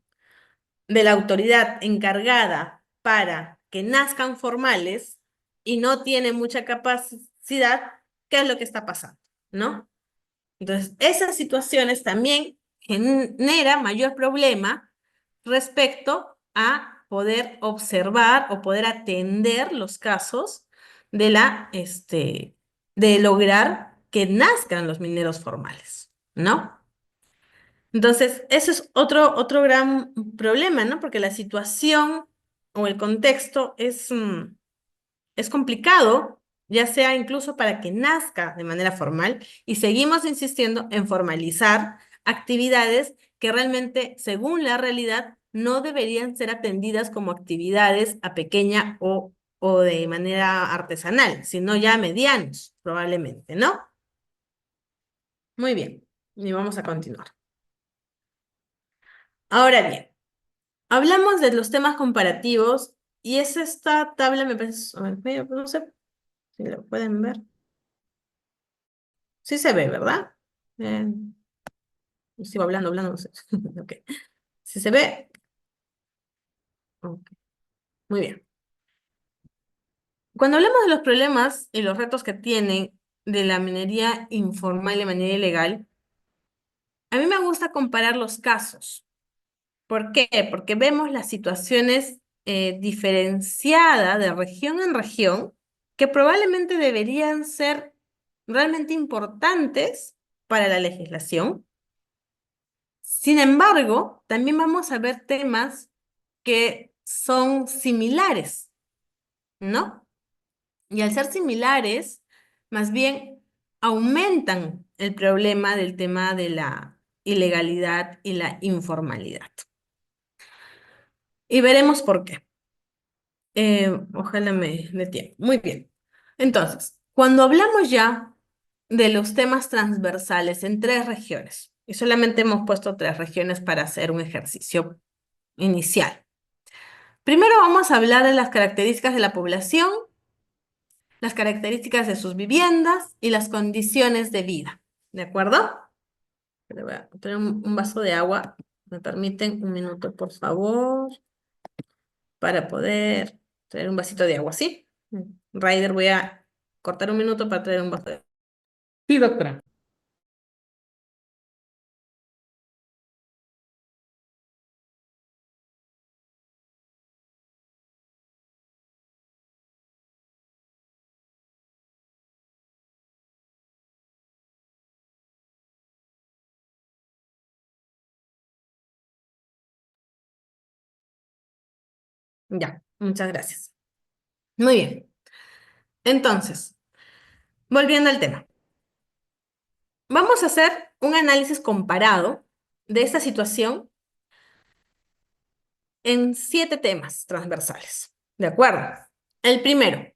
de la autoridad encargada para que nazcan formales y no tiene mucha capacidad, ¿qué es lo que está pasando? ¿No? Entonces, esas situaciones también genera mayor problema respecto a poder observar o poder atender los casos de lograr que nazcan los mineros formales, ¿no? Entonces, eso es otro gran problema, ¿no? Porque la situación o el contexto es complicado ya sea incluso para que nazca de manera formal, y seguimos insistiendo en formalizar actividades que realmente, según la realidad, no deberían ser atendidas como actividades a pequeña o de manera artesanal, sino ya medianos, probablemente, ¿no? Muy bien, y vamos a continuar. Ahora bien, hablamos de los temas comparativos y es esta tabla, me parece, a ver, no sé si lo pueden ver. Sí se ve, ¿verdad? Eh, Sigo hablando, no sé. Ok. Si se ve, ok, muy bien. Cuando hablamos de los problemas y los retos que tienen de la minería informal y de manera ilegal, a mí me gusta comparar los casos. ¿Por qué? Porque vemos las situaciones diferenciadas de región en región que probablemente deberían ser realmente importantes para la legislación. Sin embargo, también vamos a ver temas que son similares, ¿no? Y al ser similares, más bien aumentan el problema del tema de la ilegalidad y la informalidad. Y veremos por qué. Ojalá me dé tiempo. Muy bien. Entonces, cuando hablamos ya de los temas transversales en tres regiones, y solamente hemos puesto tres regiones para hacer un ejercicio inicial. Primero vamos a hablar de las características de la población, las características de sus viviendas y las condiciones de vida. ¿De acuerdo? Le voy a tener un vaso de agua. ¿Me permiten un minuto, por favor? Para poder traer un vasito de agua, ¿sí? Ryder, voy a cortar un minuto para traer un vaso de agua. Sí, doctora. Ya, muchas gracias. Muy bien. Entonces, volviendo al tema. Vamos a hacer un análisis comparado de esta situación en 7 temas transversales. ¿De acuerdo? El primero,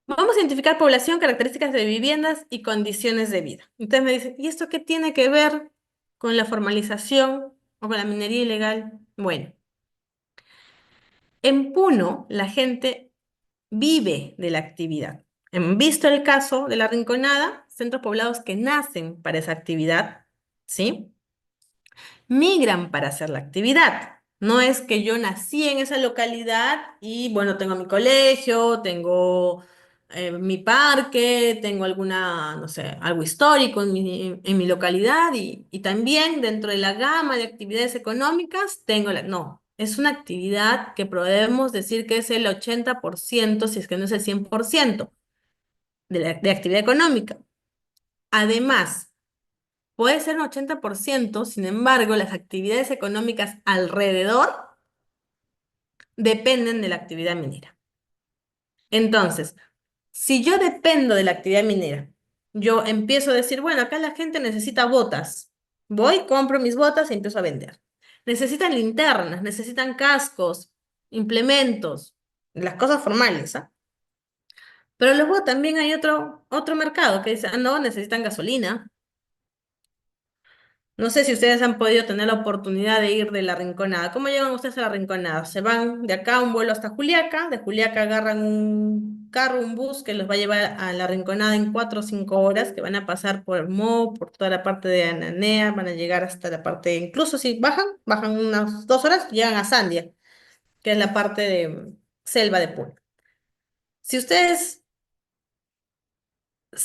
vamos a identificar población, características de viviendas y condiciones de vida. Entonces me dicen, ¿y esto qué tiene que ver con la formalización o con la minería ilegal? Bueno, en Puno la gente vive de la actividad. Han visto el caso de La Rinconada, centros poblados que nacen para esa actividad, ¿sí? Migran para hacer la actividad. No es que yo nací en esa localidad y bueno, tengo mi colegio, tengo mi parque, tengo alguna, no sé, algo histórico en mi localidad y también dentro de la gama de actividades económicas tengo la... No, es una actividad que podemos decir que es el 80%, si es que no es el 100% de actividad económica. Además, puede ser un 80%, sin embargo, las actividades económicas alrededor dependen de la actividad minera. Entonces, si yo dependo de la actividad minera, yo empiezo a decir, bueno, acá la gente necesita botas. Voy, compro mis botas y empiezo a vender. Necesitan linternas, necesitan cascos, implementos, las cosas formales, ¿ah? Pero luego también hay otro mercado que dice, ah, no, necesitan gasolina. No sé si ustedes han podido tener la oportunidad de ir de La Rinconada. ¿Cómo llegan ustedes a La Rinconada? Se van de acá un vuelo hasta Juliaca, de Juliaca agarran un carro, un bus que los va a llevar a La Rinconada en 4 o 5 horas, que van a pasar por el Mo, por toda la parte de Ananea, van a llegar hasta la parte, incluso si bajan unas 2 horas, llegan a Sandia, que es la parte de selva de Puno. Si ustedes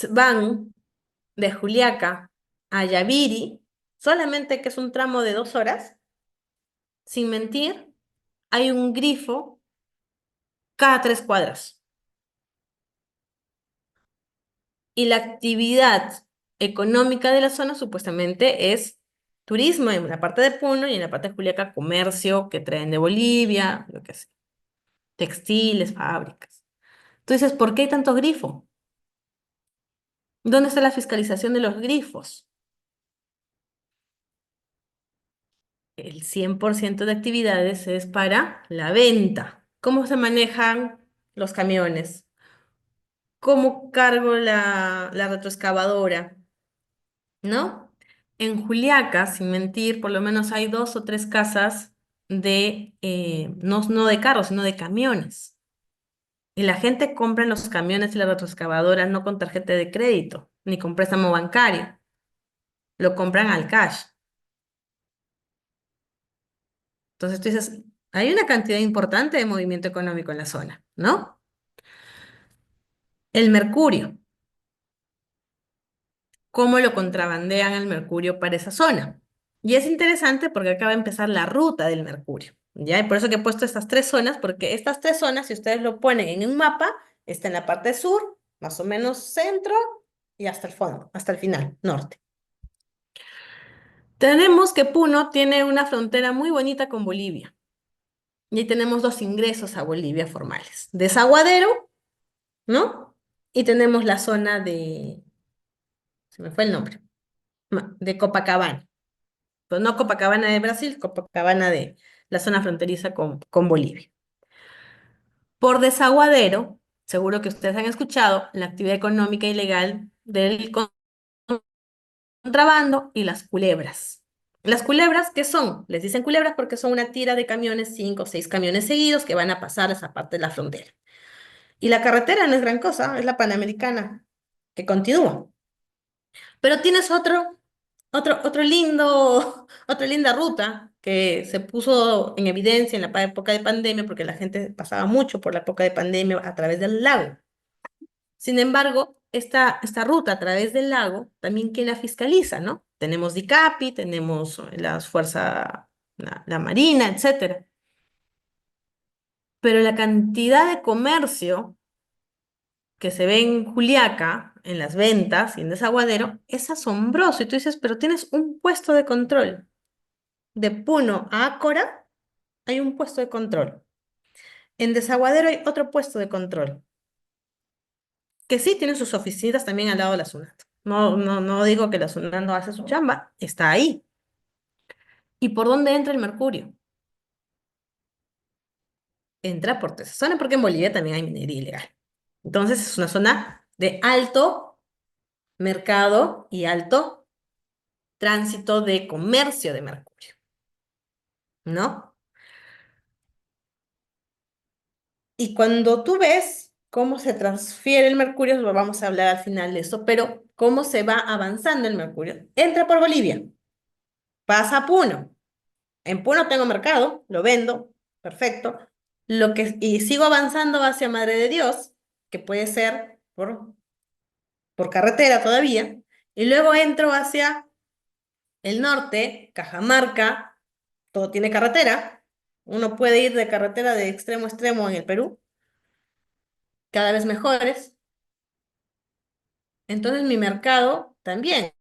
van de Juliaca a Yaviri, solamente que es un tramo de 2 horas, sin mentir, hay un grifo cada 3 cuadras. Y la actividad económica de la zona supuestamente es turismo en la parte de Puno y en la parte de Juliaca comercio que traen de Bolivia, lo que sea, textiles, fábricas. Tú dices, ¿por qué hay tanto grifo? ¿Dónde está la fiscalización de los grifos? El 100% de actividades es para la venta. ¿Cómo se manejan los camiones? ¿Cómo cargo la retroexcavadora? ¿No? En Juliaca, sin mentir, por lo menos hay dos o tres casas no de carros, sino de camiones. Y la gente compra en los camiones y la retroexcavadora no con tarjeta de crédito, ni con préstamo bancario. Lo compran al cash. Entonces tú dices, hay una cantidad importante de movimiento económico en la zona, ¿no? El mercurio. ¿Cómo lo contrabandean el mercurio para esa zona? Y es interesante porque acaba de empezar la ruta del mercurio, ¿ya? Y por eso que he puesto estas tres zonas, porque estas tres zonas, si ustedes lo ponen en un mapa, está en la parte sur, más o menos centro y hasta el fondo, hasta el final, norte. Tenemos que Puno tiene una frontera muy bonita con Bolivia. Y ahí tenemos dos ingresos a Bolivia formales. Desaguadero, ¿no? Y tenemos la zona se me fue el nombre, de Copacabana. Pues no Copacabana de Brasil, Copacabana de la zona fronteriza con Bolivia. Por Desaguadero, seguro que ustedes han escuchado la actividad económica ilegal del contrabando y las culebras. Las culebras, ¿qué son? Les dicen culebras porque son una tira de camiones, 5 o 6 camiones seguidos que van a pasar esa parte de la frontera. Y la carretera no es gran cosa, es la Panamericana, que continúa. Pero tienes otra linda ruta que se puso en evidencia en la época de pandemia, porque la gente pasaba mucho por la época de pandemia a través del lago. Sin embargo, esta ruta a través del lago, también quien la fiscaliza, ¿no? Tenemos DICAPI, tenemos las fuerzas, la Marina, etcétera. Pero la cantidad de comercio que se ve en Juliaca, en las ventas y en Desaguadero, es asombroso. Y tú dices, pero tienes un puesto de control. De Puno a Ácora hay un puesto de control. En Desaguadero hay otro puesto de control, que sí tiene sus oficinas también al lado de la SUNAT. No digo que la SUNAT no hace su chamba, está ahí. ¿Y por dónde entra el mercurio? Entra por esa zona porque en Bolivia también hay minería ilegal. Entonces es una zona de alto mercado y alto tránsito de comercio de mercurio, ¿no? Y cuando tú ves cómo se transfiere el mercurio, lo vamos a hablar al final de eso, pero cómo se va avanzando el mercurio. Entra por Bolivia, pasa a Puno. En Puno tengo mercado, lo vendo, perfecto. Y sigo avanzando hacia Madre de Dios, que puede ser por carretera todavía, y luego entro hacia el norte, Cajamarca, todo tiene carretera. Uno puede ir de carretera de extremo a extremo en el Perú, cada vez mejores. Entonces mi mercado también.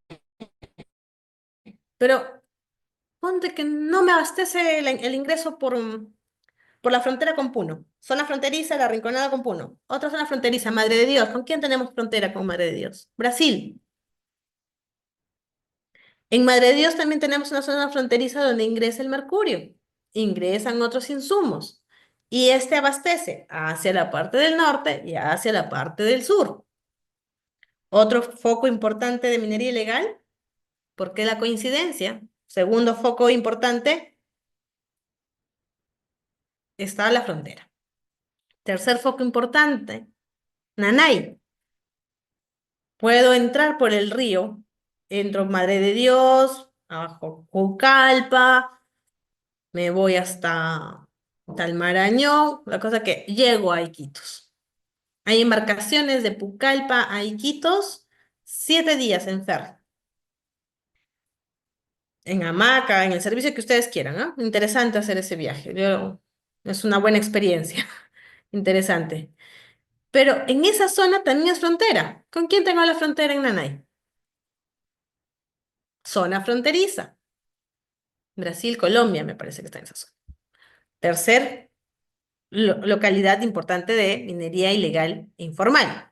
Pero ponte que no me abastece el ingreso por la frontera con Puno. Zona fronteriza, la Rinconada con Puno. Otra zona fronteriza, Madre de Dios. ¿Con quién tenemos frontera con Madre de Dios? Brasil. En Madre de Dios también tenemos una zona fronteriza donde ingresa el mercurio. Ingresan otros insumos. Y este abastece hacia la parte del norte y hacia la parte del sur. Otro foco importante de minería ilegal. ¿Por qué la coincidencia? Segundo foco importante está la frontera. Tercer foco importante, Nanay. Puedo entrar por el río. Entro Madre de Dios, abajo Jucalpa, me voy hasta Talmarañón, la cosa que llego a Iquitos. Hay embarcaciones de Pucallpa a Iquitos, 7 días en ferry, en hamaca, en el servicio que ustedes quieran, ¿no? Interesante hacer ese viaje. Es una buena experiencia, interesante. Pero en esa zona también es frontera. ¿Con quién tengo la frontera en Nanay? Zona fronteriza. Brasil, Colombia, me parece que está en esa zona. Tercer localidad importante de minería ilegal e informal.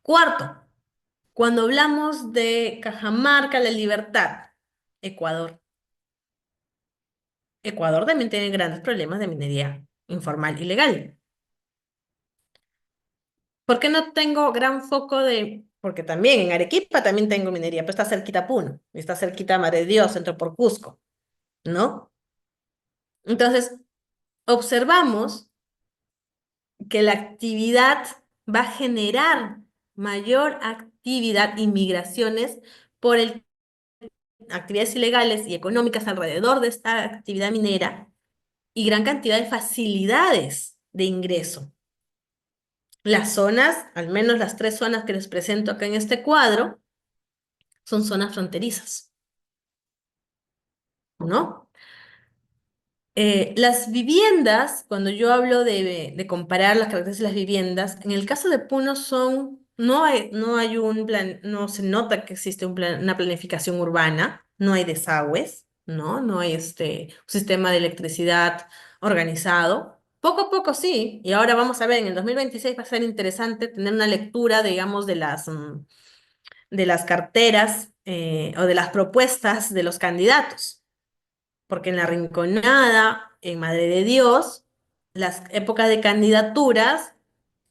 Cuarto, cuando hablamos de Cajamarca, La Libertad, Ecuador. Ecuador también tiene grandes problemas de minería informal ilegal. ¿Por qué no tengo gran foco de...? Porque también en Arequipa también tengo minería, pero está cerquita a Puno, y está cerquita a Madre de Dios, entro por Cusco, ¿no? Entonces, observamos que la actividad va a generar mayor actividad y migraciones por actividades ilegales y económicas alrededor de esta actividad minera y gran cantidad de facilidades de ingreso. Las zonas, al menos las tres zonas que les presento acá en este cuadro, son zonas fronterizas, ¿no? Las viviendas, cuando yo hablo de comparar las características de las viviendas, en el caso de Puno no hay un plan, no se nota que existe una planificación urbana, no hay desagües, ¿no? No hay un sistema de electricidad organizado. Poco a poco sí, y ahora vamos a ver, en el 2026 va a ser interesante tener una lectura, digamos, de las carteras o de las propuestas de los candidatos porque en La Rinconada, en Madre de Dios, las épocas de candidaturas,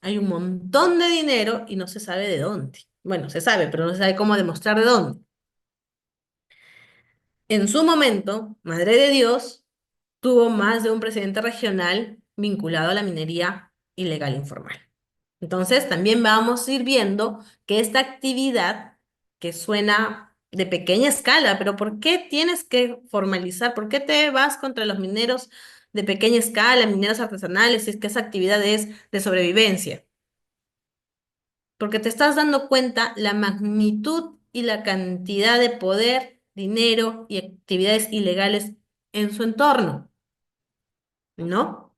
hay un montón de dinero y no se sabe de dónde. Bueno, se sabe, pero no se sabe cómo demostrar de dónde. En su momento, Madre de Dios tuvo más de un presidente regional vinculado a la minería ilegal informal. Entonces, también vamos a ir viendo que esta actividad, que suena de pequeña escala, pero ¿por qué tienes que formalizar? ¿Por qué te vas contra los mineros de pequeña escala, mineros artesanales, si es que esa actividad es de sobrevivencia? Porque te estás dando cuenta la magnitud y la cantidad de poder, dinero y actividades ilegales en su entorno, ¿no?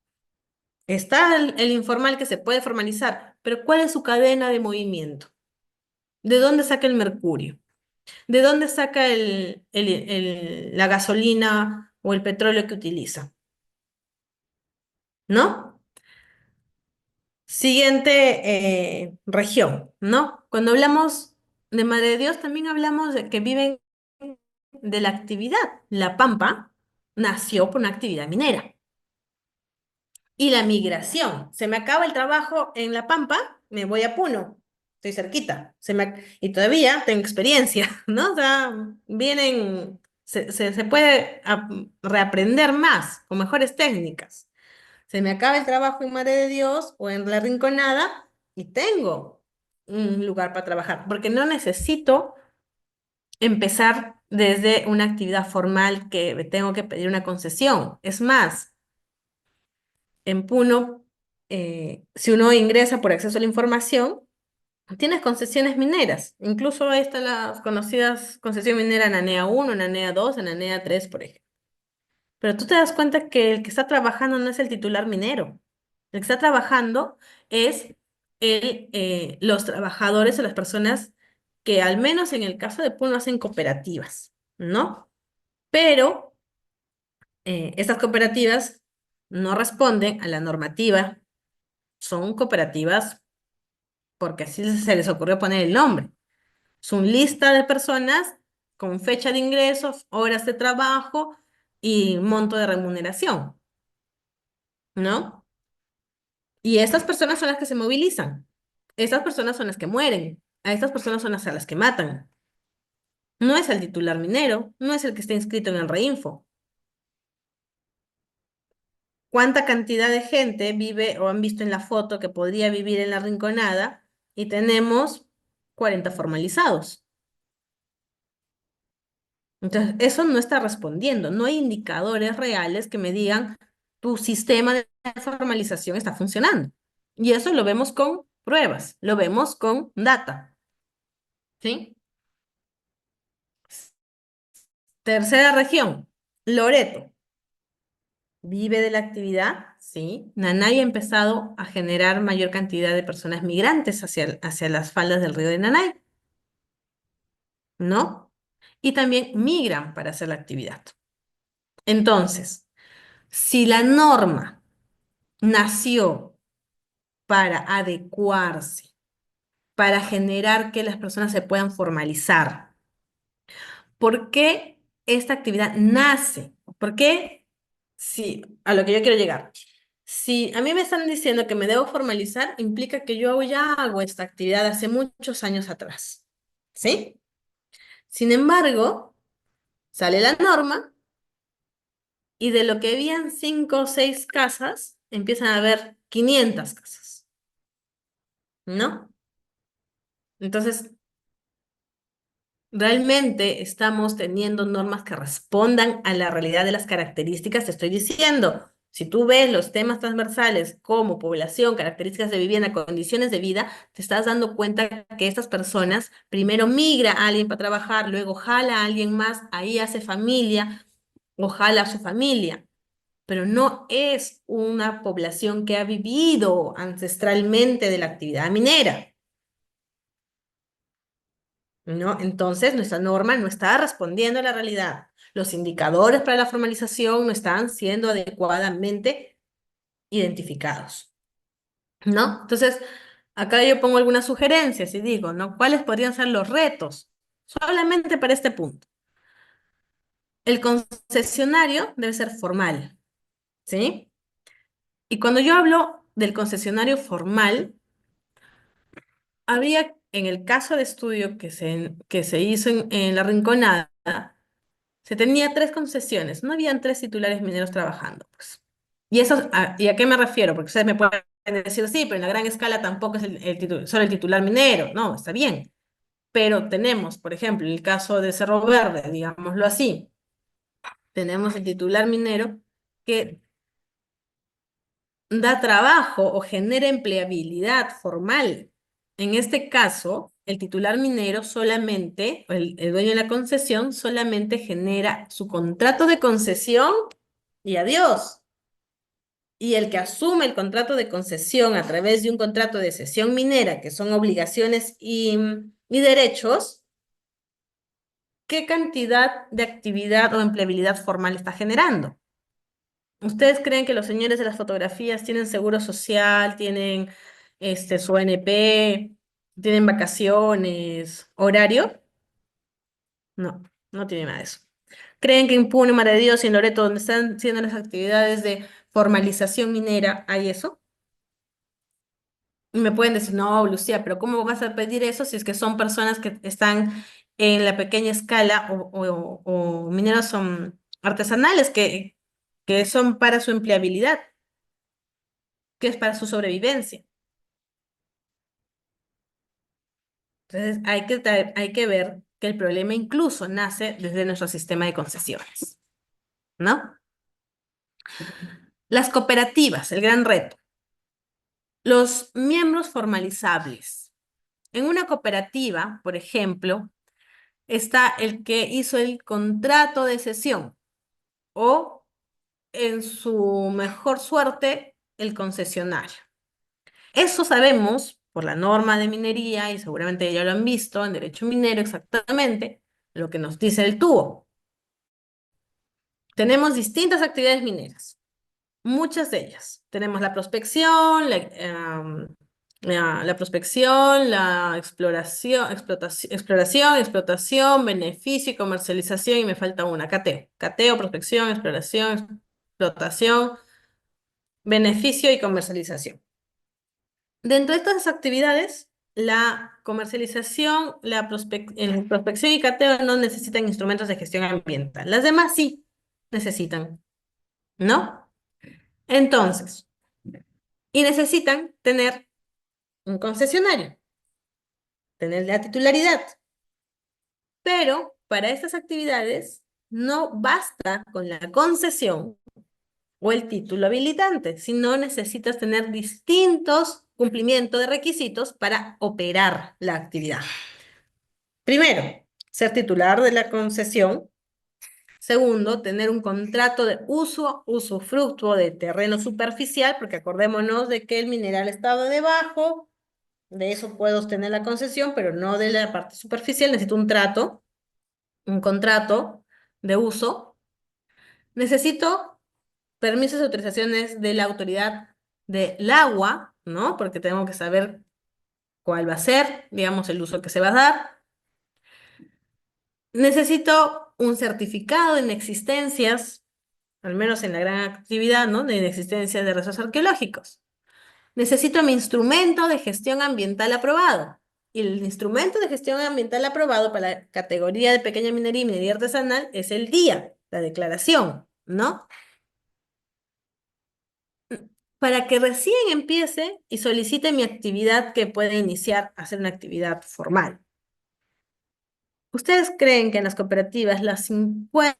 Está el informal que se puede formalizar, pero ¿cuál es su cadena de movimiento? ¿De dónde saca el mercurio? ¿De dónde saca la gasolina o el petróleo que utiliza? ¿No? Siguiente región, ¿no? Cuando hablamos de Madre de Dios, también hablamos de que viven de la actividad. La Pampa nació por una actividad minera. Y la migración. Se me acaba el trabajo en La Pampa, me voy a Puno. Estoy cerquita. Y todavía tengo experiencia, ¿no? O sea, se puede reaprender más, con mejores técnicas. Se me acaba el trabajo en Madre de Dios o en La Rinconada y tengo un lugar para trabajar, porque no necesito empezar desde una actividad formal que tengo que pedir una concesión. Es más, en Puno, si uno ingresa por acceso a la información, tienes concesiones mineras. Incluso ahí están las conocidas concesión minera en ANEA 1, en ANEA 2, en ANEA 3, por ejemplo. Pero tú te das cuenta que el que está trabajando no es el titular minero. El que está trabajando es los trabajadores o las personas que al menos en el caso de Puno hacen cooperativas, ¿no? Pero estas cooperativas no responden a la normativa, son cooperativas porque así se les ocurrió poner el nombre. Son lista de personas con fecha de ingresos, horas de trabajo y monto de remuneración, ¿no? Y estas personas son las que se movilizan. Estas personas son las que mueren. A estas personas son a las que matan. No es el titular minero, no es el que está inscrito en el Reinfo. ¿Cuánta cantidad de gente vive o han visto en la foto que podría vivir en la Rinconada? Y tenemos 40 formalizados. Entonces, eso no está respondiendo. No hay indicadores reales que me digan tu sistema de formalización está funcionando. Y eso lo vemos con pruebas, lo vemos con data. ¿Sí? Tercera región, Loreto. Vive de la actividad, sí. Nanay ha empezado a generar mayor cantidad de personas migrantes hacia las faldas del río de Nanay, ¿no? Y también migran para hacer la actividad. Entonces, si la norma nació para adecuarse, para generar que las personas se puedan formalizar. ¿Por qué esta actividad nace? ¿Por qué? Sí, a lo que yo quiero llegar. Si a mí me están diciendo que me debo formalizar, implica que yo ya hago esta actividad hace muchos años atrás. ¿Sí? Sin embargo, sale la norma y de lo que habían 5 o 6 casas, empiezan a haber 500 casas, ¿no? Entonces, ¿realmente estamos teniendo normas que respondan a la realidad de las características? Te estoy diciendo, si tú ves los temas transversales como población, características de vivienda, condiciones de vida, te estás dando cuenta que estas personas primero migra a alguien para trabajar, luego jala a alguien más, ahí hace familia o jala a su familia, pero no es una población que ha vivido ancestralmente de la actividad minera. ¿No? Entonces, nuestra norma no está respondiendo a la realidad. Los indicadores para la formalización no están siendo adecuadamente identificados, ¿no? Entonces, acá yo pongo algunas sugerencias y digo, ¿no? ¿Cuáles podrían ser los retos? Solamente para este punto. El concesionario debe ser formal, ¿sí? Y cuando yo hablo del concesionario formal, había, en el caso de estudio que se hizo en La Rinconada, se tenía 3 concesiones, no habían 3 titulares mineros trabajando, pues. ¿Y a qué me refiero? Porque ustedes me pueden decir, sí, pero en la gran escala tampoco es solo el titular minero. No, está bien. Pero tenemos, por ejemplo, en el caso de Cerro Verde, digámoslo así, tenemos el titular minero que da trabajo o genera empleabilidad formal. En este caso, el titular minero solamente, o el dueño de la concesión, solamente genera su contrato de concesión y adiós. Y el que asume el contrato de concesión a través de un contrato de cesión minera, que son obligaciones y derechos, ¿qué cantidad de actividad o empleabilidad formal está generando? ¿Ustedes creen que los señores de las fotografías tienen seguro social, tienen su ONP, tienen vacaciones, horario? No, no tienen nada de eso. ¿Creen que en Puno, Madre de Dios y en Loreto, donde están haciendo las actividades de formalización minera, hay eso? Y me pueden decir, no, Lucía, pero ¿cómo vas a pedir eso si es que son personas que están en la pequeña escala o mineros son artesanales que son para su empleabilidad, que es para su sobrevivencia? Entonces, hay que ver que el problema incluso nace desde nuestro sistema de concesiones, ¿no? Las cooperativas, el gran reto. Los miembros formalizables. En una cooperativa, por ejemplo, está el que hizo el contrato de cesión o, en su mejor suerte, el concesionario. Eso sabemos por la norma de minería y seguramente ya lo han visto en derecho minero exactamente lo que nos dice el tubo. Tenemos distintas actividades mineras, muchas de ellas. Tenemos la prospección, la prospección, la exploración, beneficio y comercialización, y me falta una, cateo. Cateo, prospección, exploración, explotación, beneficio y comercialización. Dentro de estas actividades, la comercialización, prospección y cateo no necesitan instrumentos de gestión ambiental. Las demás sí necesitan, ¿no? Entonces, y necesitan tener un concesionario, tener la titularidad. Pero para estas actividades no basta con la concesión o el título habilitante, sino necesitas tener distintos cumplimientos de requisitos para operar la actividad. Primero, ser titular de la concesión. Segundo, tener un contrato de usufructuo de terreno superficial, porque acordémonos de que el mineral estaba debajo, de eso puedo obtener la concesión, pero no de la parte superficial. Necesito un contrato de uso. Necesito permisos y autorizaciones de la autoridad del agua, ¿no? Porque tengo que saber cuál va a ser, digamos, el uso que se va a dar. Necesito un certificado de inexistencias, al menos en la gran actividad, ¿no? De inexistencias de restos arqueológicos. Necesito mi instrumento de gestión ambiental aprobado. Y el instrumento de gestión ambiental aprobado para la categoría de pequeña minería y minería artesanal es el DIA, la declaración, ¿no? Para que recién empiece y solicite mi actividad que pueda iniciar a ser una actividad formal. ¿Ustedes creen que en las cooperativas las 50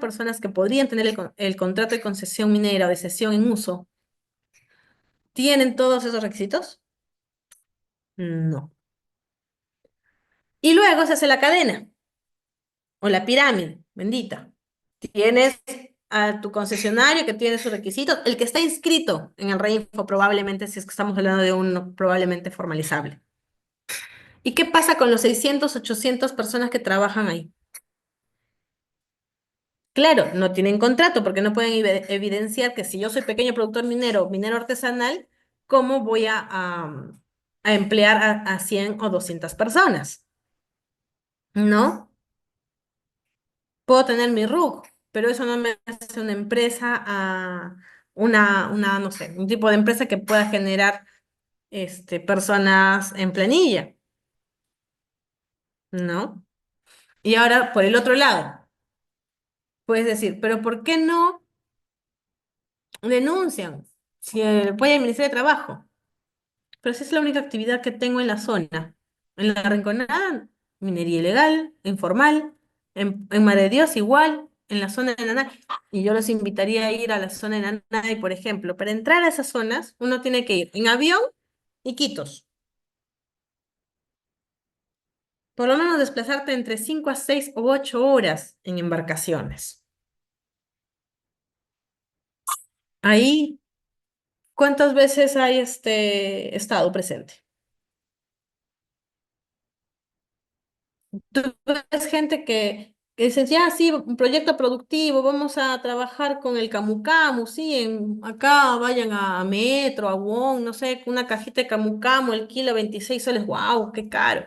personas que podrían tener el contrato de concesión minera o de cesión en uso tienen todos esos requisitos? No. Y luego se hace la cadena o la pirámide, bendita. Tienes a tu concesionario que tiene sus requisitos, el que está inscrito en el REINFO probablemente, si es que estamos hablando de uno probablemente formalizable. ¿Y qué pasa con los 600, 800 personas que trabajan ahí? Claro, no tienen contrato porque no pueden evidenciar que si yo soy pequeño productor minero, minero artesanal, ¿cómo voy a emplear a 100 o 200 personas? ¿No? Puedo tener mi RUC, pero eso no me hace una empresa, no sé, un tipo de empresa que pueda generar personas en planilla, ¿no? Y ahora, por el otro lado, puedes decir, pero ¿por qué no denuncian? Si voy al Ministerio de Trabajo. Pero esa es la única actividad que tengo en la zona. En la Rinconada, minería ilegal, informal. En Madre de Dios igual, en la zona de Nanay. Y yo los invitaría a ir a la zona de Nanay, por ejemplo. Para entrar a esas zonas, uno tiene que ir en avión y Quitos. Por lo menos desplazarte entre 5 a 6 o 8 horas en embarcaciones. Ahí, ¿cuántas veces hay estado presente? Tú ves gente que dice, ya, sí, un proyecto productivo, vamos a trabajar con el Camu Camu, sí, acá vayan a Metro, a Wong, no sé, una cajita de Camu Camu, el kilo 26 soles, wow, qué caro.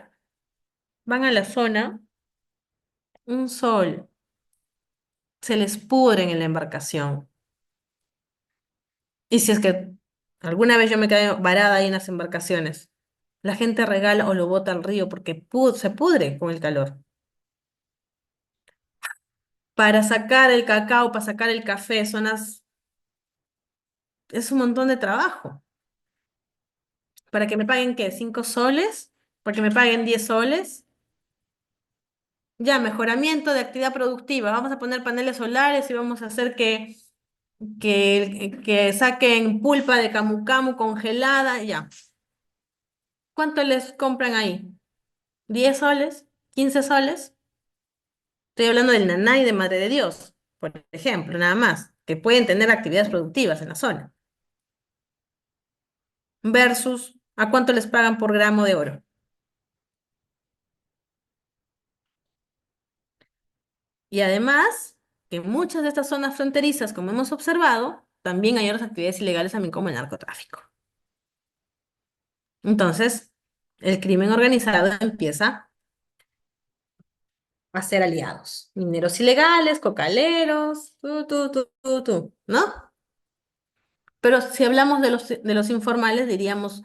Van a la zona, un sol, se les pudren en la embarcación. Y si es que alguna vez yo me quedé varada ahí en las embarcaciones, la gente regala o lo bota al río porque se pudre con el calor. Para sacar el cacao, para sacar el café, es un montón de trabajo. ¿Para que me paguen qué? ¿5 soles? ¿Para que me paguen 10 soles? Ya, mejoramiento de actividad productiva. Vamos a poner paneles solares y vamos a hacer que saquen pulpa de camu camu congelada. Ya. ¿Cuánto les compran ahí? ¿10 soles? ¿15 soles? Estoy hablando del Nanay de Madre de Dios, por ejemplo, nada más, que pueden tener actividades productivas en la zona. Versus, ¿a cuánto les pagan por gramo de oro? Y además, que en muchas de estas zonas fronterizas, como hemos observado, también hay otras actividades ilegales también como el narcotráfico. Entonces, el crimen organizado empieza a ser aliados. Mineros ilegales, cocaleros, ¿no? Pero si hablamos de los informales, diríamos,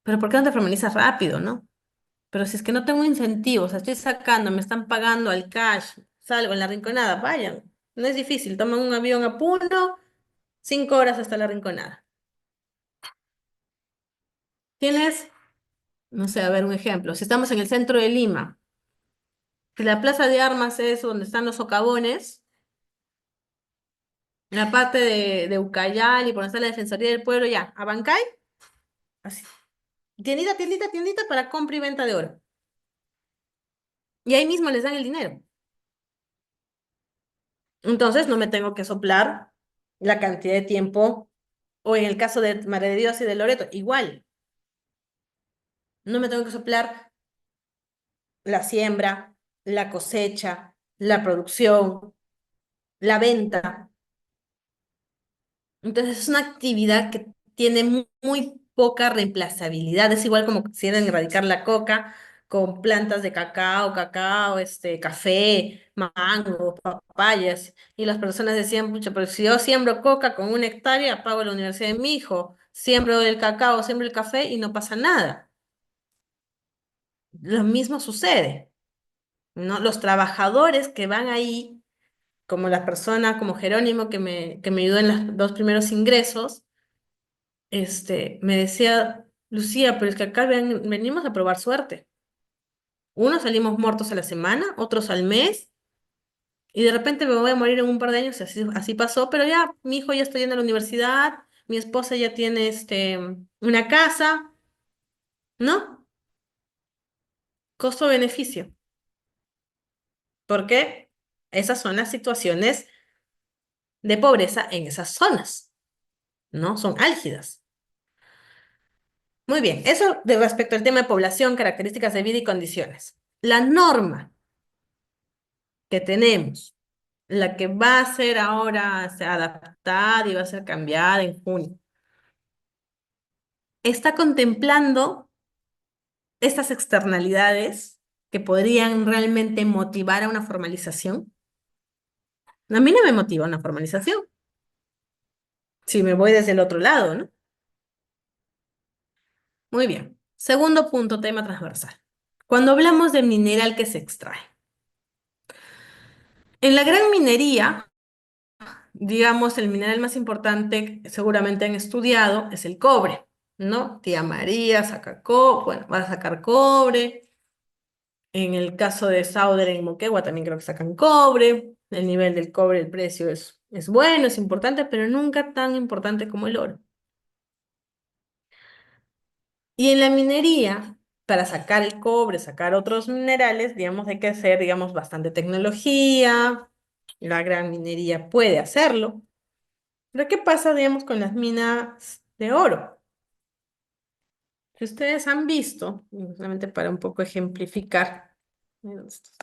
pero ¿por qué no te formalizas rápido, no? Pero si es que no tengo incentivos, o sea, estoy sacando, me están pagando al cash, salgo en la Rinconada, vayan. No es difícil, toman un avión a Puno, 5 horas hasta la Rinconada. Tienes, no sé, a ver un ejemplo. Si estamos en el centro de Lima, si la plaza de armas es donde están los socavones, en la parte de Ucayali, por donde está la Defensoría del Pueblo, ya, Abancay, así. Tiendita, tiendita, tiendita para compra y venta de oro. Y ahí mismo les dan el dinero. Entonces no me tengo que soplar la cantidad de tiempo, o en el caso de Madre de Dios y de Loreto, igual. No me tengo que soplar la siembra, la cosecha, la producción, la venta. Entonces es una actividad que tiene muy poca reemplazabilidad. Es igual como quisieran erradicar la coca con plantas de cacao, café, mango, papayas. Y las personas decían, pucha, pero si yo siembro coca con 1 hectárea, pago la universidad de mi hijo. Siembro el cacao, siembro el café y no pasa nada. Lo mismo sucede, ¿no? Los trabajadores que van ahí, como la persona, como Jerónimo, que me ayudó en los 2 primeros ingresos, me decía, Lucía, pero es que acá venimos a probar suerte. Unos salimos muertos a la semana, otros al mes, y de repente me voy a morir en un par de años, y así pasó, pero ya mi hijo ya está yendo a la universidad, mi esposa ya tiene una casa, ¿no? Costo-beneficio. Porque esas son las situaciones de pobreza en esas zonas, ¿no? Son álgidas. Muy bien, eso de respecto al tema de población, características de vida y condiciones. La norma que tenemos, la que va a ser ahora adaptada y va a ser cambiada en junio, está contemplando estas externalidades que podrían realmente motivar a una formalización. A mí no me motiva una formalización, si me voy desde el otro lado, ¿no? Muy bien. Segundo punto, tema transversal. Cuando hablamos del mineral que se extrae, en la gran minería, digamos, el mineral más importante que seguramente han estudiado es el cobre, ¿no? Tía María saca bueno, va a sacar cobre. En el caso de Sauder en Moquegua también creo que sacan cobre. El nivel del cobre, el precio es bueno, es importante, pero nunca tan importante como el oro. Y en la minería, para sacar el cobre, sacar otros minerales, digamos, hay que hacer, digamos, bastante tecnología. La gran minería puede hacerlo. Pero ¿qué pasa, digamos, con las minas de oro? Si ustedes han visto, y solamente para un poco ejemplificar, ¿dónde estás?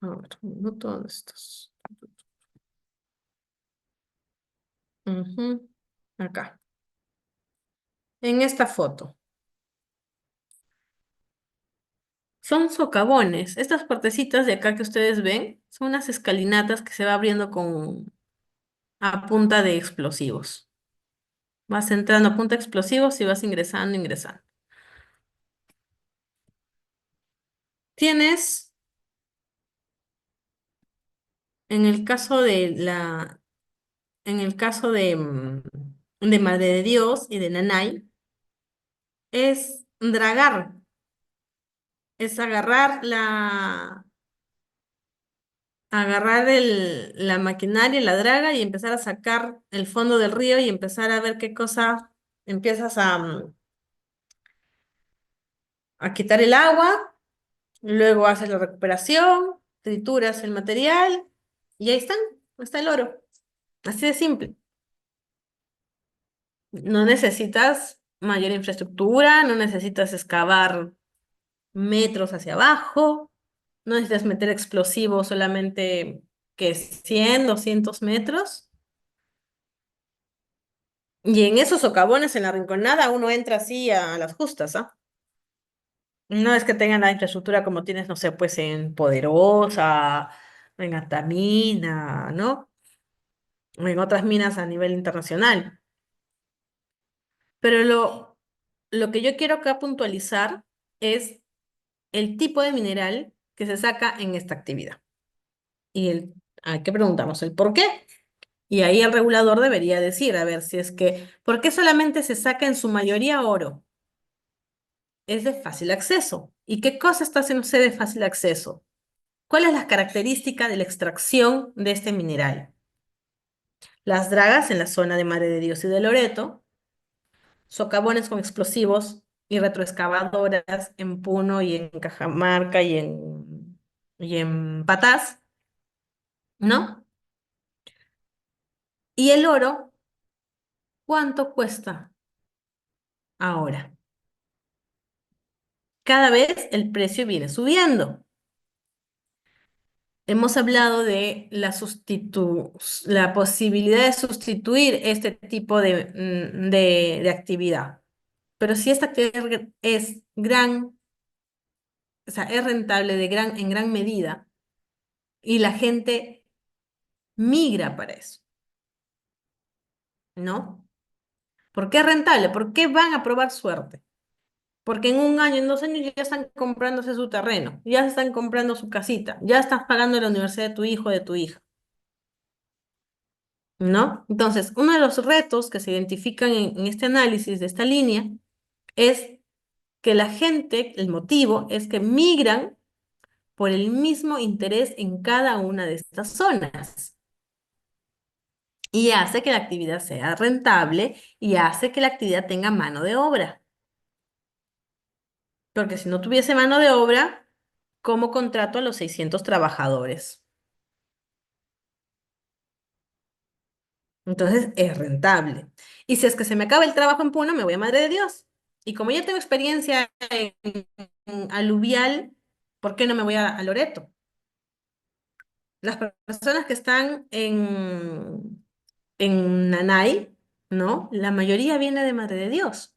A ver, un minuto, ¿dónde estás? Ujú, acá. En esta foto. Son socavones. Estas partecitas de acá que ustedes ven son unas escalinatas que se va abriendo a punta de explosivos. Vas entrando a punta de explosivos y vas ingresando. Tienes, en el caso en el caso de Madre de Dios y de Nanay, es dragar, es agarrar la maquinaria, la draga y empezar a sacar el fondo del río y empezar a ver qué cosa empiezas a quitar el agua, luego haces la recuperación, trituras el material y ahí está el oro. Así de simple. No necesitas mayor infraestructura, no necesitas excavar metros hacia abajo, no necesitas meter explosivos solamente que 100, 200 metros. Y en esos socavones en la Rinconada uno entra así a las justas, ¿ah? No es que tengan la infraestructura como tienes, no sé, pues en Poderosa, en Antamina, ¿no? O en otras minas a nivel internacional. Pero lo que yo quiero acá puntualizar es el tipo de mineral que se saca en esta actividad. Y hay que preguntarnos el por qué. Y ahí el regulador debería decir, a ver, si es que, ¿por qué solamente se saca en su mayoría oro? Es de fácil acceso. ¿Y qué cosa está haciéndose de fácil acceso? ¿Cuál es la característica de la extracción de este mineral? Las dragas en la zona de Madre de Dios y de Loreto, socavones con explosivos y retroexcavadoras en Puno y en Cajamarca y en Patás, ¿no? Y el oro, ¿cuánto cuesta ahora? Cada vez el precio viene subiendo. hemos hablado de la posibilidad de sustituir este tipo de actividad. Pero si esta actividad es o sea, es rentable en gran medida y la gente migra para eso, ¿no? ¿Por qué es rentable? ¿Por qué van a probar suerte? Porque en un año, en 2 años ya están comprándose su terreno, ya están comprando su casita, ya estás pagando la universidad de tu hijo o de tu hija, ¿no? Entonces, uno de los retos que se identifican en este análisis de esta línea es que la gente, el motivo es que migran por el mismo interés en cada una de estas zonas y hace que la actividad sea rentable y hace que la actividad tenga mano de obra. Porque si no tuviese mano de obra, ¿cómo contrato a los 600 trabajadores? Entonces es rentable. Y si es que se me acaba el trabajo en Puno, me voy a Madre de Dios. Y como ya tengo experiencia en aluvial, ¿por qué no me voy a Loreto? Las personas que están en Nanay, ¿no? La mayoría viene de Madre de Dios.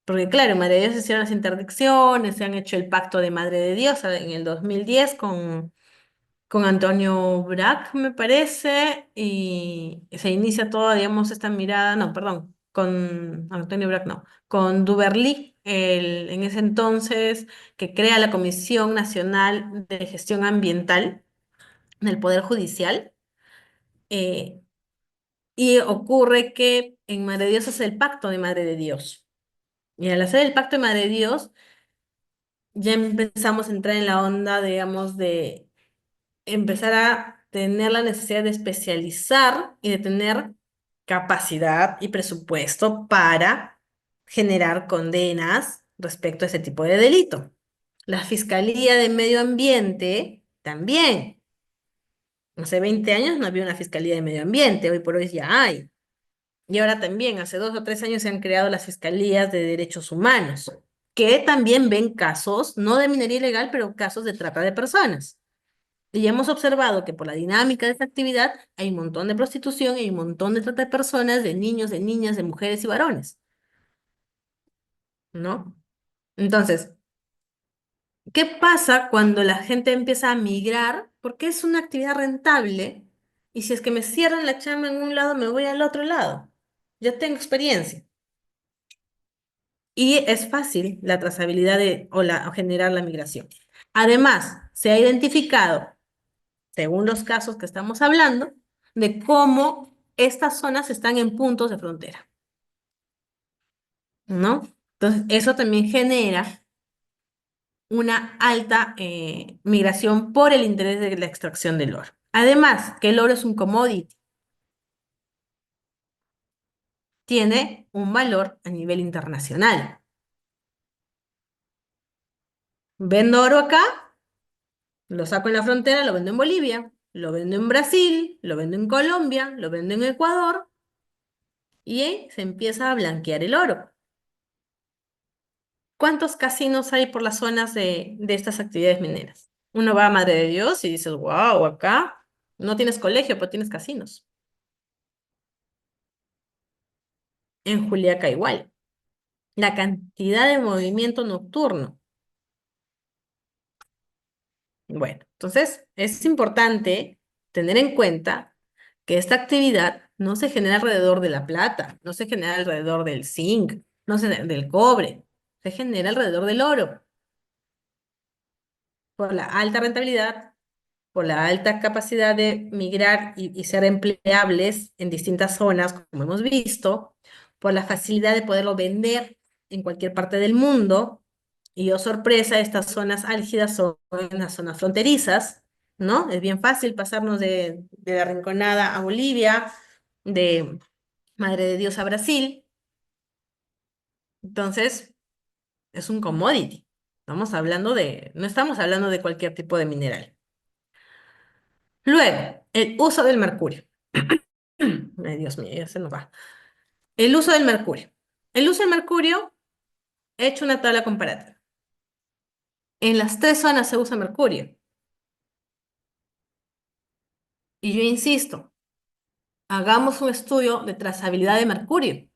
Porque claro, en Madre de Dios se hicieron las interdicciones, se han hecho el pacto de Madre de Dios en el 2010 con Antonio Brac, me parece, y se inicia toda, digamos, esta mirada, no, perdón, con Antonio Brac, no, con Duberly, en ese entonces, que crea la Comisión Nacional de Gestión Ambiental del Poder Judicial, eh, y ocurre que en Madre de Dios es el pacto de Madre de Dios. Y al hacer el pacto de Madre de Dios, ya empezamos a entrar en la onda, digamos, de empezar a tener la necesidad de especializar y de tener capacidad y presupuesto para generar condenas respecto a ese tipo de delito. La Fiscalía de Medio Ambiente también. Hace 20 años no había una Fiscalía de Medio Ambiente, hoy por hoy ya hay. Y ahora también, hace 2 o 3 años se han creado las Fiscalías de Derechos Humanos, que también ven casos, no de minería ilegal, pero casos de trata de personas. Y hemos observado que por la dinámica de esta actividad hay un montón de prostitución y hay un montón de trata de personas, de niños, de niñas, de mujeres y varones, ¿no? Entonces, ¿qué pasa cuando la gente empieza a migrar? Porque es una actividad rentable y si es que me cierran la chamba en un lado, me voy al otro lado. Ya tengo experiencia. Y es fácil la trazabilidad o generar la migración. Además, se ha identificado según los casos que estamos hablando, de cómo estas zonas están en puntos de frontera, ¿no? Entonces, eso también genera una alta migración por el interés de la extracción del oro. Además, que el oro es un commodity, tiene un valor a nivel internacional. Vendo oro acá, lo saco en la frontera, lo vendo en Bolivia, lo vendo en Brasil, lo vendo en Colombia, lo vendo en Ecuador y se empieza a blanquear el oro. ¿Cuántos casinos hay por las zonas de estas actividades mineras? Uno va a Madre de Dios y dices, wow, acá no tienes colegio, pero tienes casinos. En Juliaca igual. La cantidad de movimiento nocturno. Bueno, entonces es importante tener en cuenta que esta actividad no se genera alrededor de la plata, no se genera alrededor del zinc, no se, del cobre, se genera alrededor del oro, por la alta rentabilidad, por la alta capacidad de migrar y ser empleables en distintas zonas, como hemos visto, por la facilidad de poderlo vender en cualquier parte del mundo. Y oh sorpresa, estas zonas álgidas son las zonas fronterizas, ¿no? Es bien fácil pasarnos de la Rinconada a Bolivia, de Madre de Dios a Brasil. Entonces, es un commodity. No estamos hablando de cualquier tipo de mineral. Luego, el uso del mercurio. Ay, Dios mío, ya se nos va. El uso del mercurio. El uso del mercurio, he hecho una tabla comparativa. En las tres zonas se usa mercurio. Y yo insisto, hagamos un estudio de trazabilidad de mercurio.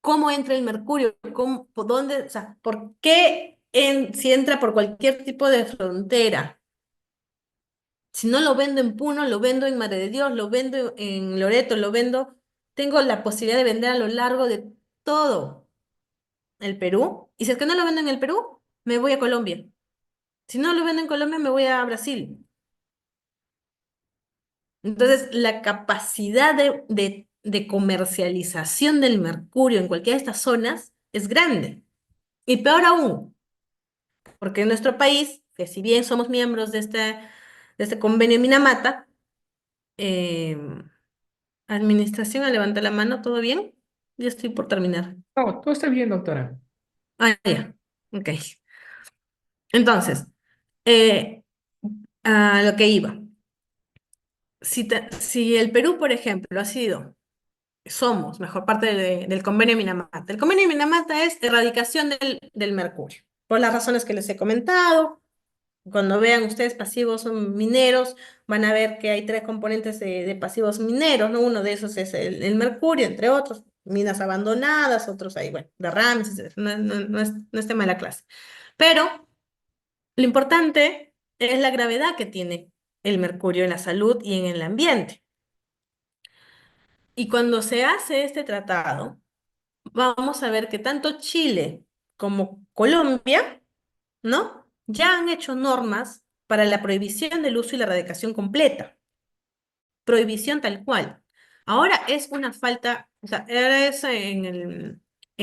¿Cómo entra el mercurio? ¿Cómo, por dónde, o sea, por qué si entra por cualquier tipo de frontera? Si no lo vendo en Puno, lo vendo en Madre de Dios, lo vendo en Loreto, lo vendo, tengo la posibilidad de vender a lo largo de todo el Perú. Y si es que no lo vendo en el Perú, me voy a Colombia. Si no lo vendo en Colombia, me voy a Brasil. Entonces, la capacidad de comercialización del mercurio en cualquiera de estas zonas es grande. Y peor aún, porque en nuestro país, que si bien somos miembros de este convenio Minamata, eh, administración, levanta la mano, ¿todo bien? Ya estoy por terminar. No, todo está bien, doctora. Ah, ya. Ok. Entonces, eh, a lo que iba. Si el Perú, por ejemplo, somos, mejor parte del convenio Minamata. El convenio Minamata es erradicación del mercurio, por las razones que les he comentado. Cuando vean ustedes pasivos mineros, van a ver que hay tres componentes de pasivos mineros, ¿no? Uno de esos es el mercurio, entre otros, minas abandonadas, otros hay, bueno, derrames, etcétera. No es tema de la clase. Pero lo importante es la gravedad que tiene el mercurio en la salud y en el ambiente. Y cuando se hace este tratado, vamos a ver que tanto Chile como Colombia, ¿no? Ya han hecho normas para la prohibición del uso y la erradicación completa. Prohibición tal cual. Ahora es una falta, o sea, ahora es en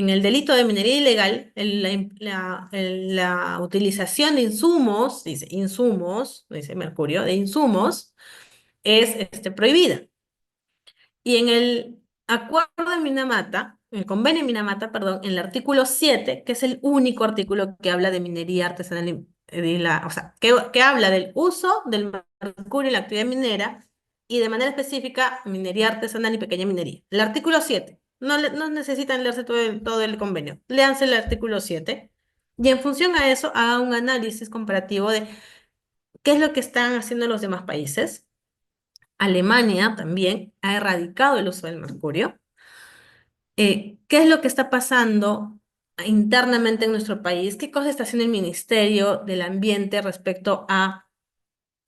el delito de minería ilegal, la utilización de insumos, dice Mercurio, de insumos, es prohibida. Y en el acuerdo de Minamata, el convenio de Minamata, perdón, en el artículo 7, que es el único artículo que habla de minería artesanal, o sea, que habla del uso del mercurio en la actividad minera y de manera específica minería artesanal y pequeña minería. El artículo 7. No necesitan leerse todo el convenio. Léanse el artículo 7 y en función a eso haga un análisis comparativo de qué es lo que están haciendo los demás países. Alemania también ha erradicado el uso del mercurio. ¿Qué es lo que está pasando internamente en nuestro país? ¿Qué cosa está haciendo el Ministerio del Ambiente respecto a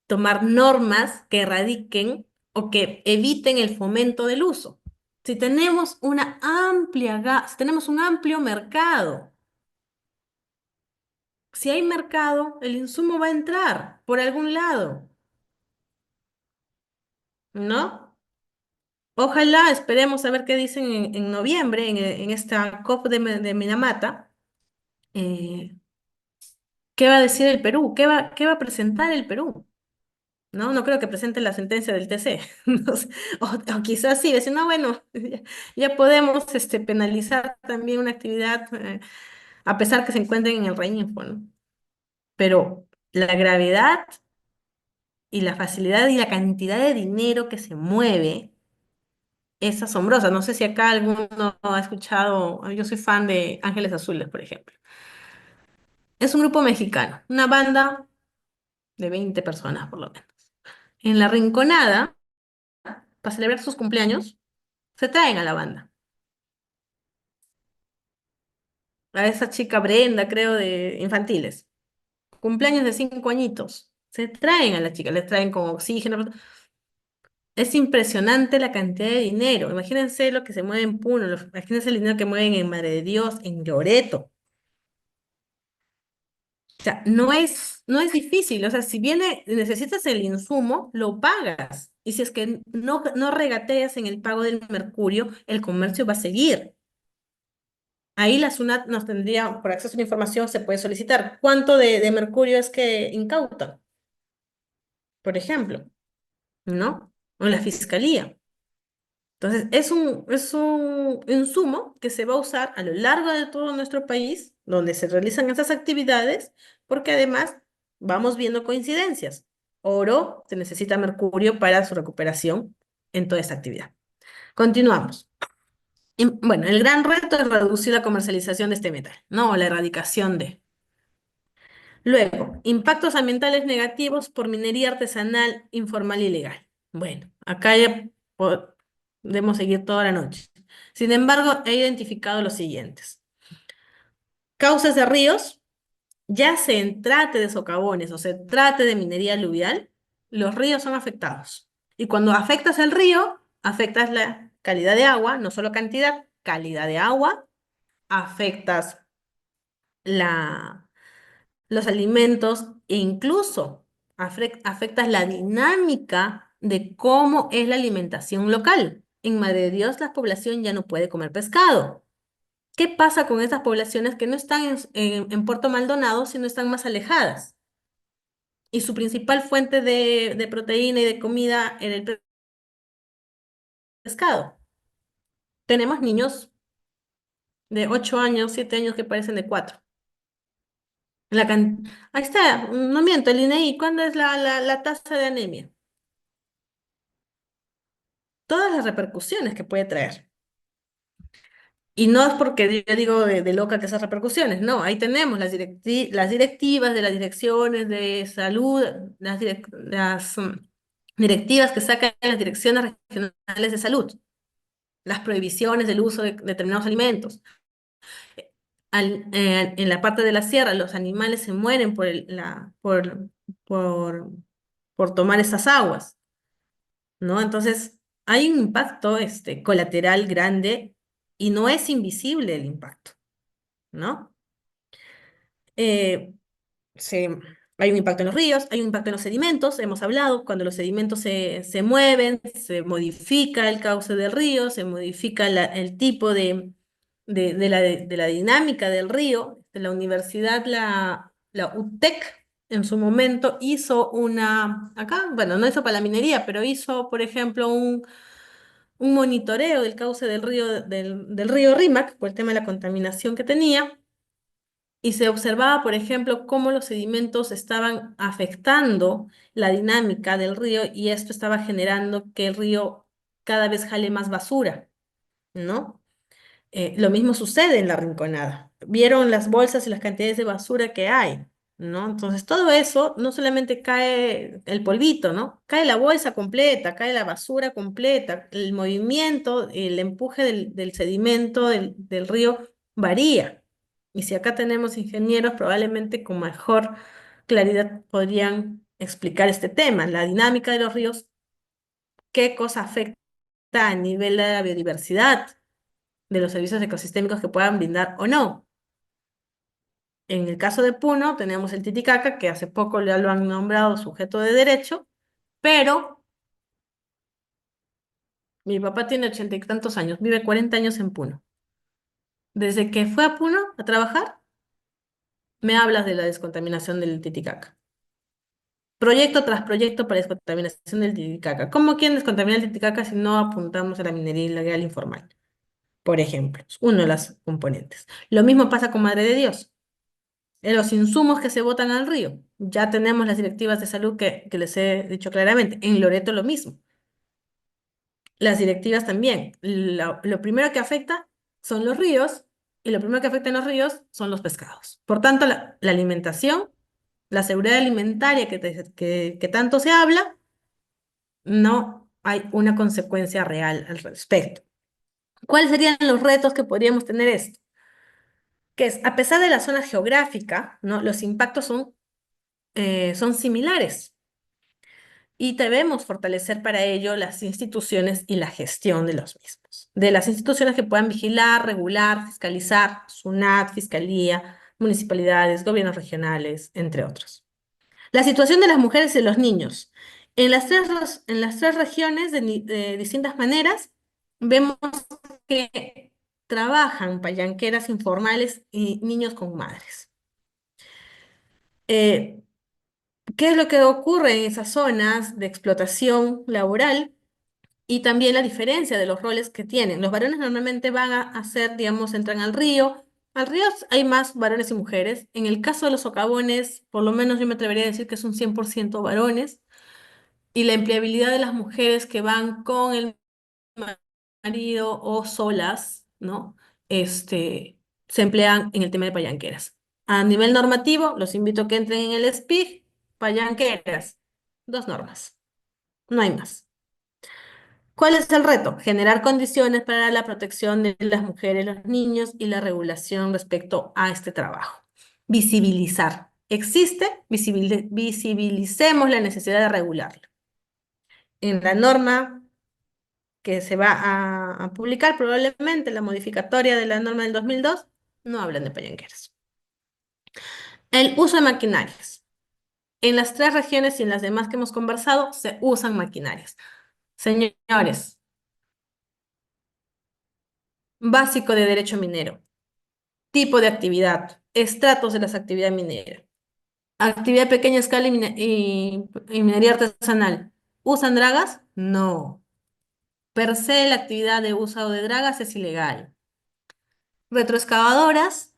tomar normas que erradiquen o que eviten el fomento del uso? Si tenemos un amplio mercado, si hay mercado, el insumo va a entrar por algún lado, ¿no? Ojalá, esperemos a ver qué dicen en noviembre, en esta COP de Minamata. ¿Qué va a decir el Perú? ¿Qué va a presentar el Perú? No creo que presente la sentencia del TC. No sé, o quizás sí, decir, no, bueno, ya podemos penalizar también una actividad, a pesar que se encuentren en el REINFO, ¿no? Pero la gravedad y la facilidad y la cantidad de dinero que se mueve es asombrosa. No sé si acá alguno ha escuchado, yo soy fan de Ángeles Azules, por ejemplo. Es un grupo mexicano, una banda de 20 personas por lo menos. En La Rinconada, para celebrar sus cumpleaños, se traen a la banda. A esa chica Brenda, creo, de infantiles. Cumpleaños de 5 añitos. Se traen a la chica, les traen con oxígeno. Es impresionante la cantidad de dinero. Imagínense lo que se mueve en Puno, imagínense el dinero que mueven en Madre de Dios, en Loreto. O sea, no es difícil. O sea, si viene, necesitas el insumo, lo pagas. Y si es que no regateas en el pago del mercurio, el comercio va a seguir. Ahí la SUNAT nos tendría, por acceso a la información, se puede solicitar cuánto de mercurio es que incautan, por ejemplo, ¿no? O la fiscalía. Entonces, es un insumo que se va a usar a lo largo de todo nuestro país, donde se realizan esas actividades, porque además vamos viendo coincidencias. Oro, se necesita mercurio para su recuperación en toda esta actividad. Continuamos. Y, bueno, el gran reto es reducir la comercialización de este metal, ¿no? O la erradicación de. Luego, impactos ambientales negativos por minería artesanal, informal y ilegal. Bueno, acá ya podemos seguir toda la noche. Sin embargo, he identificado los siguientes. Causas de ríos, ya se trate de socavones o se trate de minería aluvial, los ríos son afectados. Y cuando afectas el río, afectas la calidad de agua, no solo cantidad, calidad de agua, afectas la los alimentos e incluso afectas la dinámica de cómo es la alimentación local. En Madre de Dios, la población ya no puede comer pescado. ¿Qué pasa con esas poblaciones que no están en Puerto Maldonado, sino están más alejadas? Y su principal fuente de proteína y de comida era el pescado. Tenemos niños de 8 años, 7 años que parecen de 4. Ahí está, no miento, el INEI, ¿cuándo es la tasa de anemia? Todas las repercusiones que puede traer. Y no es porque yo digo de loca que esas repercusiones, no, ahí tenemos las directivas de las direcciones de salud, las directivas que sacan las direcciones regionales de salud, las prohibiciones del uso de determinados alimentos. En la parte de la sierra, los animales se mueren por, por tomar esas aguas. ¿No? Entonces, hay un impacto colateral grande y no es invisible el impacto, ¿no? Eh, se- Hay un impacto en los ríos, hay un impacto en los sedimentos, hemos hablado, cuando los sedimentos se mueven, se modifica el cauce del río, se modifica el tipo de la dinámica del río. La universidad, la UTEC, en su momento hizo acá, bueno, no hizo para la minería, pero hizo, por ejemplo, un monitoreo del cauce del río Rímac por el tema de la contaminación que tenía, y se observaba, por ejemplo, cómo los sedimentos estaban afectando la dinámica del río y esto estaba generando que el río cada vez jale más basura, ¿no? Lo mismo sucede en la Rinconada. Vieron las bolsas y las cantidades de basura que hay, ¿no? Entonces, todo eso no solamente cae el polvito, ¿no? Cae la bolsa completa, cae la basura completa, el movimiento, el empuje del sedimento del río varía. Y si acá tenemos ingenieros, probablemente con mejor claridad podrían explicar este tema, la dinámica de los ríos, qué cosa afecta a nivel de la biodiversidad de los servicios ecosistémicos que puedan brindar o no. En el caso de Puno, tenemos el Titicaca, que hace poco ya lo han nombrado sujeto de derecho, pero mi papá tiene 80 y tantos años, vive 40 años en Puno. Desde que fue a Puno a trabajar, me hablas de la descontaminación del Titicaca. Proyecto tras proyecto para descontaminación del Titicaca. ¿Cómo quieren descontaminar el Titicaca si no apuntamos a la minería ilegal informal? Por ejemplo, es uno de los componentes. Lo mismo pasa con Madre de Dios. Los insumos que se botan al río. Ya tenemos las directivas de salud que les he dicho claramente. En Loreto lo mismo. Las directivas también. Lo primero que afecta son los ríos y lo primero que afecta en los ríos son los pescados. Por tanto, la alimentación, la seguridad alimentaria que tanto se habla, no hay una consecuencia real al respecto. ¿Cuáles serían los retos que podríamos tener esto? Que es, a pesar de la zona geográfica, ¿no? Los impactos son similares. Y debemos fortalecer para ello las instituciones y la gestión de los mismos. De las instituciones que puedan vigilar, regular, fiscalizar, SUNAT, Fiscalía, municipalidades, gobiernos regionales, entre otros. La situación de las mujeres y los niños. En las tres regiones, de distintas maneras, vemos que trabajan payanqueras informales y niños con madres. Eh, ¿Qué es lo que ocurre en esas zonas de explotación laboral? Y también la diferencia de los roles que tienen. Los varones normalmente van a hacer, digamos, entran al río. Al río hay más varones y mujeres. En el caso de los socavones, por lo menos yo me atrevería a decir que es un 100% varones. Y la empleabilidad de las mujeres que van con el marido o solas, ¿no? Se emplean en el tema de payanqueras. A nivel normativo, los invito a que entren en el SPIG, payanqueras. Dos normas, no hay más. ¿Cuál es el reto? Generar condiciones para la protección de las mujeres, los niños y la regulación respecto a este trabajo. Visibilizar. ¿Existe? Visibilicemos la necesidad de regularlo. En la norma que se va a publicar, probablemente la modificatoria de la norma del 2002, no hablan de payanqueras. El uso de maquinarias. En las tres regiones y en las demás que hemos conversado, se usan maquinarias. Señores, básico de derecho minero. Tipo de actividad, estratos de las actividades mineras, actividad de pequeña escala y minería artesanal. ¿Usan dragas? No. Per se, la actividad de uso de dragas es ilegal. ¿Retroexcavadoras?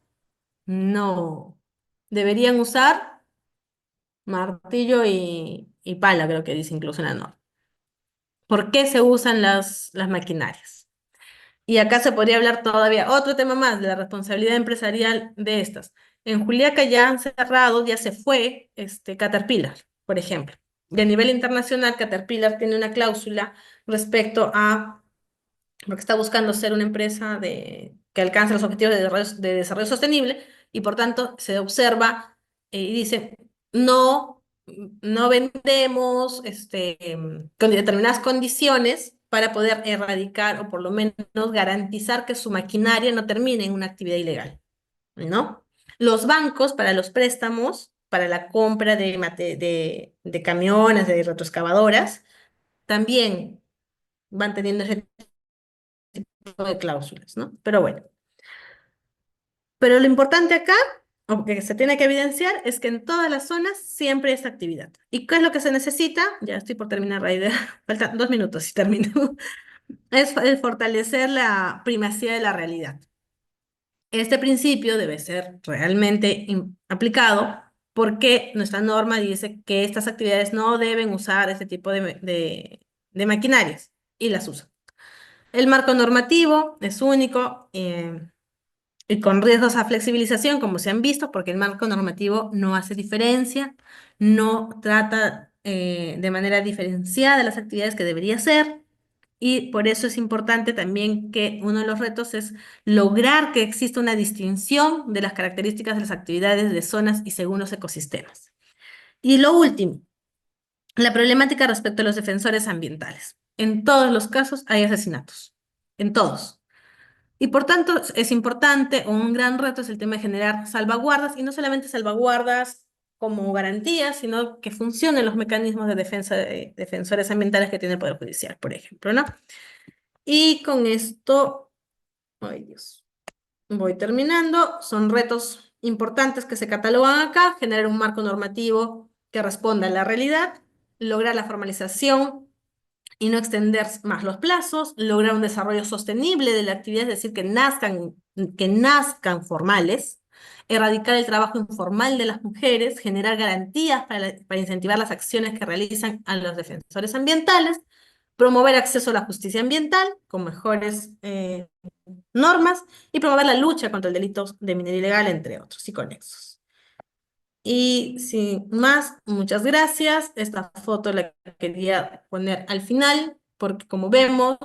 No. Deberían usar martillo y pala, creo que dice incluso en la norma. ¿Por qué se usan las maquinarias? Y acá se podría hablar todavía otro tema más de la responsabilidad empresarial de estas. En Juliaca ya han cerrado, ya se fue Caterpillar, por ejemplo. Y a nivel internacional, Caterpillar tiene una cláusula respecto a porque está buscando ser una empresa que alcance los objetivos de desarrollo sostenible y por tanto se observa y dice, no, no vendemos con determinadas condiciones para poder erradicar o por lo menos garantizar que su maquinaria no termine en una actividad ilegal, ¿no? Los bancos para los préstamos, para la compra de camiones, de retroexcavadoras, también van teniendo ese de cláusulas, ¿no? Pero bueno, pero lo importante acá, o que se tiene que evidenciar, es que en todas las zonas siempre hay esta actividad. ¿Y qué es lo que se necesita? Ya estoy por terminar la idea, faltan 2 minutos y termino. Es fortalecer la primacía de la realidad. Este principio debe ser realmente aplicado porque nuestra norma dice que estas actividades no deben usar este tipo de maquinarias y las usan. El marco normativo es único. Y con riesgos a flexibilización, como se han visto, porque el marco normativo no hace diferencia, no trata de manera diferenciada las actividades que debería hacer, y por eso es importante también que uno de los retos es lograr que exista una distinción de las características de las actividades de zonas y según los ecosistemas. Y lo último, la problemática respecto a los defensores ambientales. En todos los casos hay asesinatos, en todos. Y por tanto es importante, o un gran reto es el tema de generar salvaguardas, y no solamente salvaguardas como garantías, sino que funcionen los mecanismos de defensa de defensores ambientales que tiene el Poder Judicial, por ejemplo, ¿no? Y con esto, ay Dios, voy terminando. Son retos importantes que se catalogan acá: generar un marco normativo que responda a la realidad, lograr la formalización y no extender más los plazos, lograr un desarrollo sostenible de la actividad, es decir, que nazcan formales, erradicar el trabajo informal de las mujeres, generar garantías para incentivar las acciones que realizan a los defensores ambientales, promover acceso a la justicia ambiental con mejores normas y promover la lucha contra el delito de minería ilegal, entre otros, y conexos. Y sin más, muchas gracias. Esta foto la quería poner al final, porque como vemos,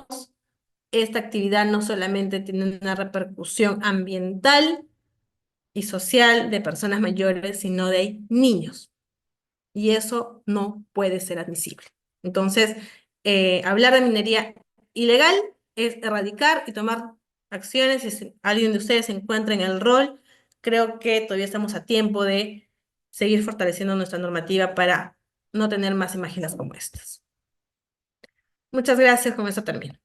esta actividad no solamente tiene una repercusión ambiental y social de personas mayores, sino de niños. Y eso no puede ser admisible. Entonces, hablar de minería ilegal es erradicar y tomar acciones. Si alguien de ustedes se encuentra en el rol, creo que todavía estamos a tiempo de seguir fortaleciendo nuestra normativa para no tener más imágenes como estas. Muchas gracias, con eso termino.